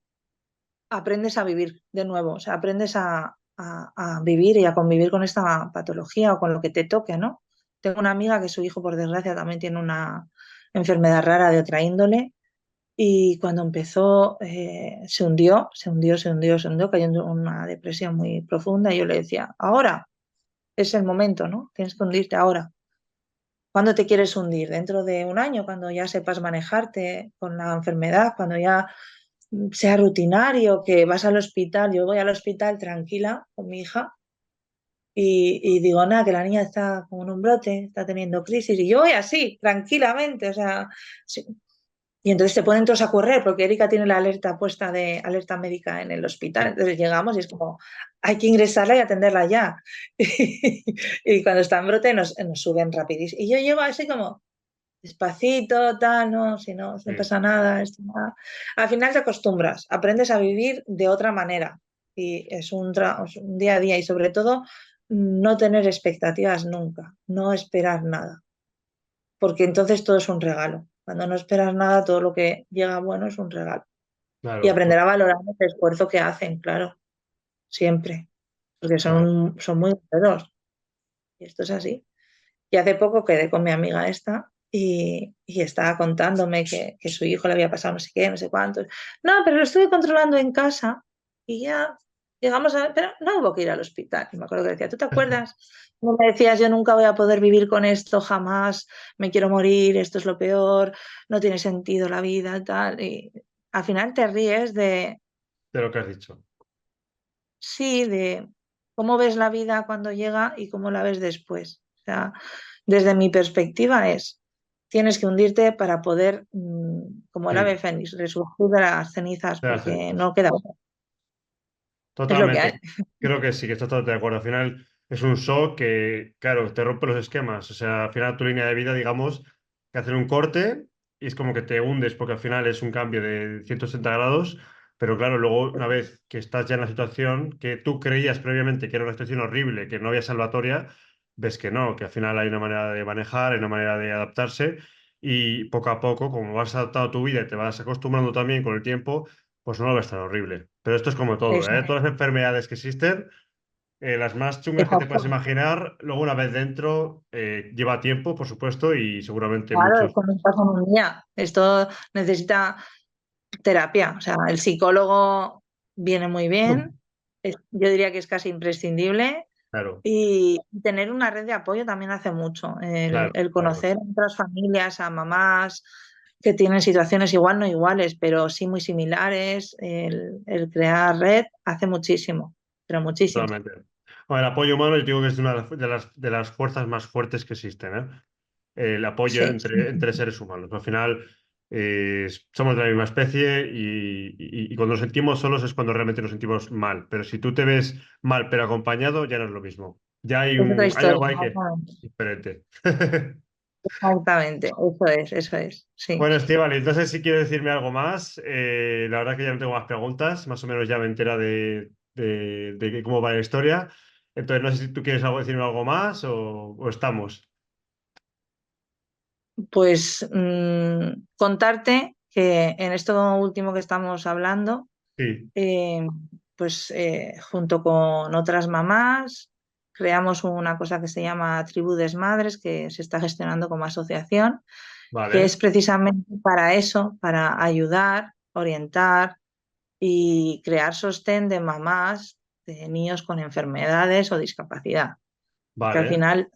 aprendes a vivir de nuevo, o sea, aprendes a vivir y a convivir con esta patología o con lo que te toque, ¿no? Tengo una amiga que su hijo, por desgracia, también tiene una enfermedad rara de otra índole y cuando empezó se hundió, se hundió, se hundió, se hundió, cayó en una depresión muy profunda y yo le decía, ahora es el momento, ¿no? Tienes que hundirte ahora. ¿Cuándo te quieres hundir? ¿Dentro de un año? Cuando ya sepas manejarte con la enfermedad, cuando ya sea rutinario, que vas al hospital. Yo voy al hospital tranquila con mi hija y digo, nada, que la niña está con un brote, está teniendo crisis. Y yo voy así, tranquilamente, o sea, sí. Y entonces se ponen todos a correr porque Erika tiene la alerta puesta de alerta médica en el hospital. sí, Entonces llegamos y es como, hay que ingresarla y atenderla ya. Y cuando está en brote nos suben rapidísimo. Y yo llego así como, despacito, tal, no, si no, si no sí, pasa nada, esto, nada. Al final te acostumbras, aprendes a vivir de otra manera y es un día a día y sobre todo no tener expectativas nunca, no esperar nada, porque entonces todo es un regalo. Cuando no esperas nada, todo lo que llega bueno es un regalo. Y claro, aprender a valorar el esfuerzo que hacen, claro, siempre, porque claro. son muy guerreros. Y esto es así. Y hace poco quedé con mi amiga esta y estaba contándome que su hijo le había pasado no sé qué, no sé cuánto. No, pero lo estuve controlando en casa y ya llegamos a... Pero no hubo que ir al hospital. Y me acuerdo que decía, ¿tú te acuerdas? No me decías, yo nunca voy a poder vivir con esto, jamás, me quiero morir, esto es lo peor, no tiene sentido la vida, tal. Y al final te ríes de, De lo que has dicho. sí, de cómo ves la vida cuando llega y cómo la ves después. O sea, desde mi perspectiva es, tienes que hundirte para poder, como el Sí, ave fénix, resurgir de las cenizas, te las porque cenizas. no queda otra. Es lo que hay. Totalmente. Creo que sí, que estás totalmente de acuerdo. Al final es un shock que, claro, te rompe los esquemas. O sea, al final tu línea de vida, digamos, que hacen un corte y es como que te hundes porque al final es un cambio de 180 grados. Pero claro, luego una vez que estás ya en la situación que tú creías previamente que era una situación horrible, que no había salvatoria, ves que no, que al final hay una manera de manejar, hay una manera de adaptarse y poco a poco, como vas adaptando tu vida y te vas acostumbrando también con el tiempo pues no lo ves tan horrible. Pero esto es como todo, Eso, ¿eh? Todas las enfermedades que existen, las más chungas que te puedas exacto. imaginar, luego una vez dentro, lleva tiempo, por supuesto, y seguramente Claro, muchos. esto no pasa en un día. Esto necesita terapia. O sea, el psicólogo viene muy bien. Yo diría que es casi imprescindible. Claro, Y tener una red de apoyo también hace mucho. claro, El claro, conocer a otras familias, a mamás que tienen situaciones igual, no iguales, pero sí muy similares, el crear red hace muchísimo, pero muchísimo. totalmente. Bueno, el apoyo humano, yo digo que es una de las fuerzas más fuertes que existen, ¿eh? El apoyo Sí, entre seres humanos. Al final, somos de la misma especie y cuando nos sentimos solos es cuando realmente nos sentimos mal. Pero si tú te ves mal pero acompañado, ya no es lo mismo. Ya es otra hay historia. algo ahí que es Exactamente. diferente. Exactamente, eso es, sí. Bueno, Estíbal, entonces si quieres decirme algo más, la verdad que ya no tengo más preguntas, más o menos ya me entera de cómo va la historia. Entonces no sé si tú quieres decirme algo más o estamos. Pues contarte que en esto último que estamos hablando, Sí, eh, pues junto con otras mamás creamos una cosa que se llama Tribu Desmadres, que se está gestionando como asociación, que es vale, precisamente para eso, para ayudar, orientar y crear sostén de mamás de niños con enfermedades o discapacidad. Porque al vale, final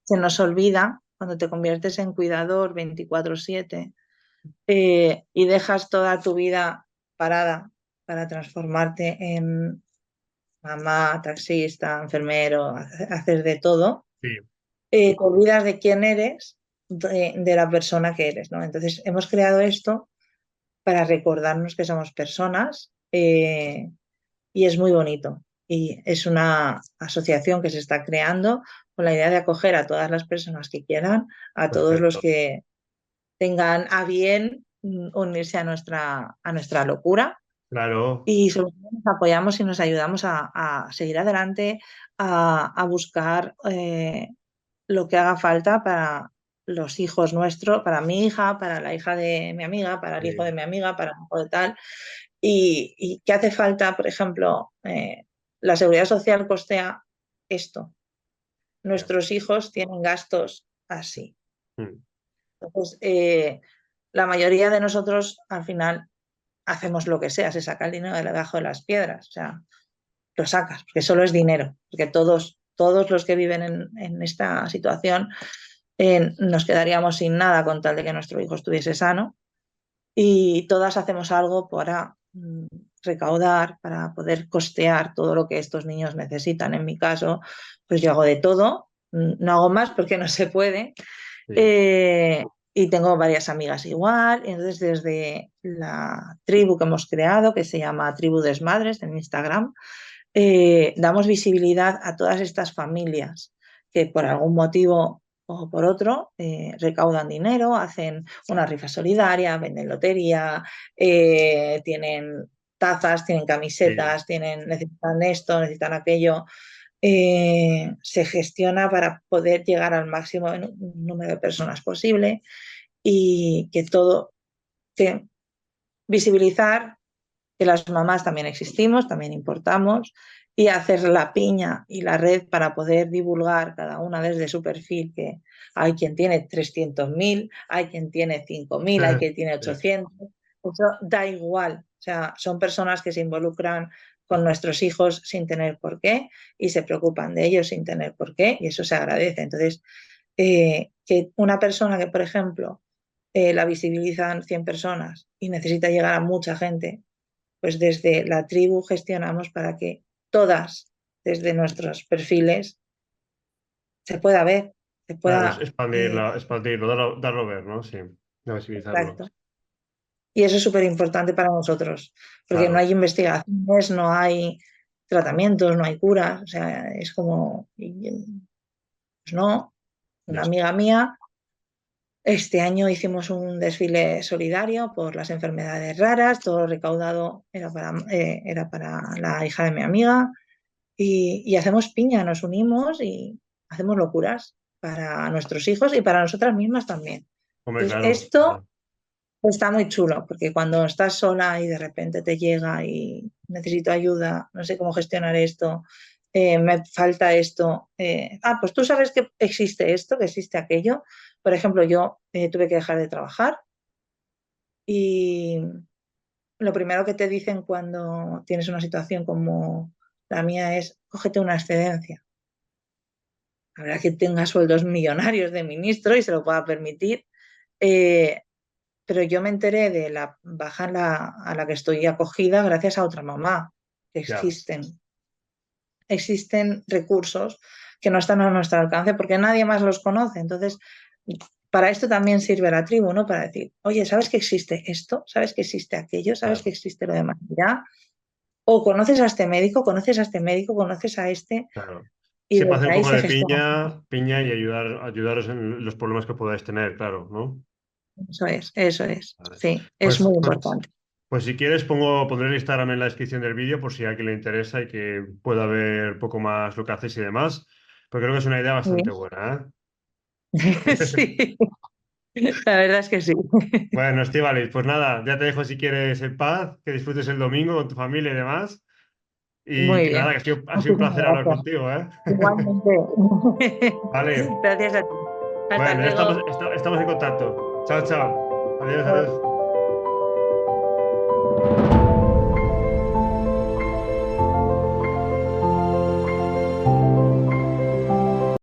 se nos olvida cuando te conviertes en cuidador 24/7 y dejas toda tu vida parada para transformarte en mamá, taxista, enfermero, hacer de todo, sí, te olvidas de quién eres, de la persona que eres, ¿no? Entonces hemos creado esto para recordarnos que somos personas y es muy bonito. Y es una asociación que se está creando con la idea de acoger a todas las personas que quieran, a todos los perfecto. que tengan a bien unirse a nuestra locura Claro, y sobre todo nos apoyamos y nos ayudamos a seguir adelante, a buscar lo que haga falta para los hijos nuestros, para mi hija, para la hija de mi amiga, para el hijo de sí, mi amiga, para el hijo de tal. Y qué hace falta, por ejemplo, la seguridad social costea esto. ya, Nuestros hijos tienen gastos así. mm, Entonces, la mayoría de nosotros al final hacemos lo que sea, se saca el dinero de debajo de las piedras, o sea, lo sacas, porque solo es dinero, porque todos los que viven en esta situación nos quedaríamos sin nada con tal de que nuestro hijo estuviese sano y todas hacemos algo para recaudar, para poder costear todo lo que estos niños necesitan. En mi caso, pues yo hago de todo, no hago más porque no se puede. sí, eh, y tengo varias amigas igual, y entonces desde la tribu que hemos creado, que se llama Tribu Desmadres en Instagram, damos visibilidad a todas estas familias que por algún motivo o por otro recaudan dinero, hacen una rifa solidaria, venden lotería, tienen tazas, tienen sí, camisetas, necesitan esto, necesitan aquello. Se gestiona para poder llegar al máximo número de personas posible y que todo, que visibilizar que las mamás también existimos, también importamos, y hacer la piña y la red para poder divulgar cada una desde su perfil, que hay quien tiene 300.000, hay quien tiene 5.000, hay quien tiene ya, 800, eso da igual, o sea, son personas que se involucran con nuestros hijos sin tener por qué y se preocupan de ellos sin tener por qué y eso se agradece. Entonces, que una persona que, por ejemplo, la visibilizan 100 personas y necesita llegar a mucha gente, pues desde la tribu gestionamos para que todas, desde nuestros perfiles, se pueda ver, se claro, pueda... expandirlo, darlo a ver, ¿no? Sí, no visibilizarlo. exacto. Y eso es súper importante para nosotros, porque no Claro, hay investigaciones, no hay tratamientos, no hay curas, o sea, es como, pues no, ya una está. amiga mía, este año hicimos un desfile solidario por las enfermedades raras, todo lo recaudado era para la hija de mi amiga, y hacemos piña, nos unimos y hacemos locuras para nuestros hijos y para nosotras mismas también. Hombre, Entonces, claro, esto claro. está muy chulo, porque cuando estás sola y de repente te llega y necesito ayuda, no sé cómo gestionar esto, me falta esto. Pues tú sabes que existe esto, que existe aquello. Por ejemplo, yo tuve que dejar de trabajar y lo primero que te dicen cuando tienes una situación como la mía es, cógete una excedencia. Habrá que tenga sueldos millonarios de ministro y se lo pueda permitir. Eh, pero yo me enteré de la baja a la que estoy acogida gracias a otra mamá. Ya, Existen recursos que no están a nuestro alcance porque nadie más los conoce. Entonces, para esto también sirve la tribu, ¿no? Para decir, oye, ¿sabes que existe esto? ¿Sabes que existe aquello? ¿Sabes que claro, existe lo demás? Ya. O conoces a este médico, conoces a este médico, conoces a este. claro. y para desde hacer un ahí poco se de gestiona. piña y ayudaros en los problemas que podáis tener, claro, ¿no? Eso es. Vale. Sí, es Pues, muy pues, importante. pues si quieres pondré el Instagram en la descripción del vídeo por si a alguien le interesa y que pueda ver un poco más lo que hacéis y demás. Pero creo que es una idea bastante Bien. buena, ¿eh? Sí, la verdad es que sí. Bueno, Estíbaliz, pues nada, ya te dejo si quieres en paz, que disfrutes el domingo con tu familia y demás. Y Muy que nada, bien. que ha sido un Muchísimas placer hablar gracias. contigo, ¿eh? Igualmente. Vale, Gracias a ti. Hasta bueno, ya luego. estamos en contacto. Chao, chao. Adiós, adiós.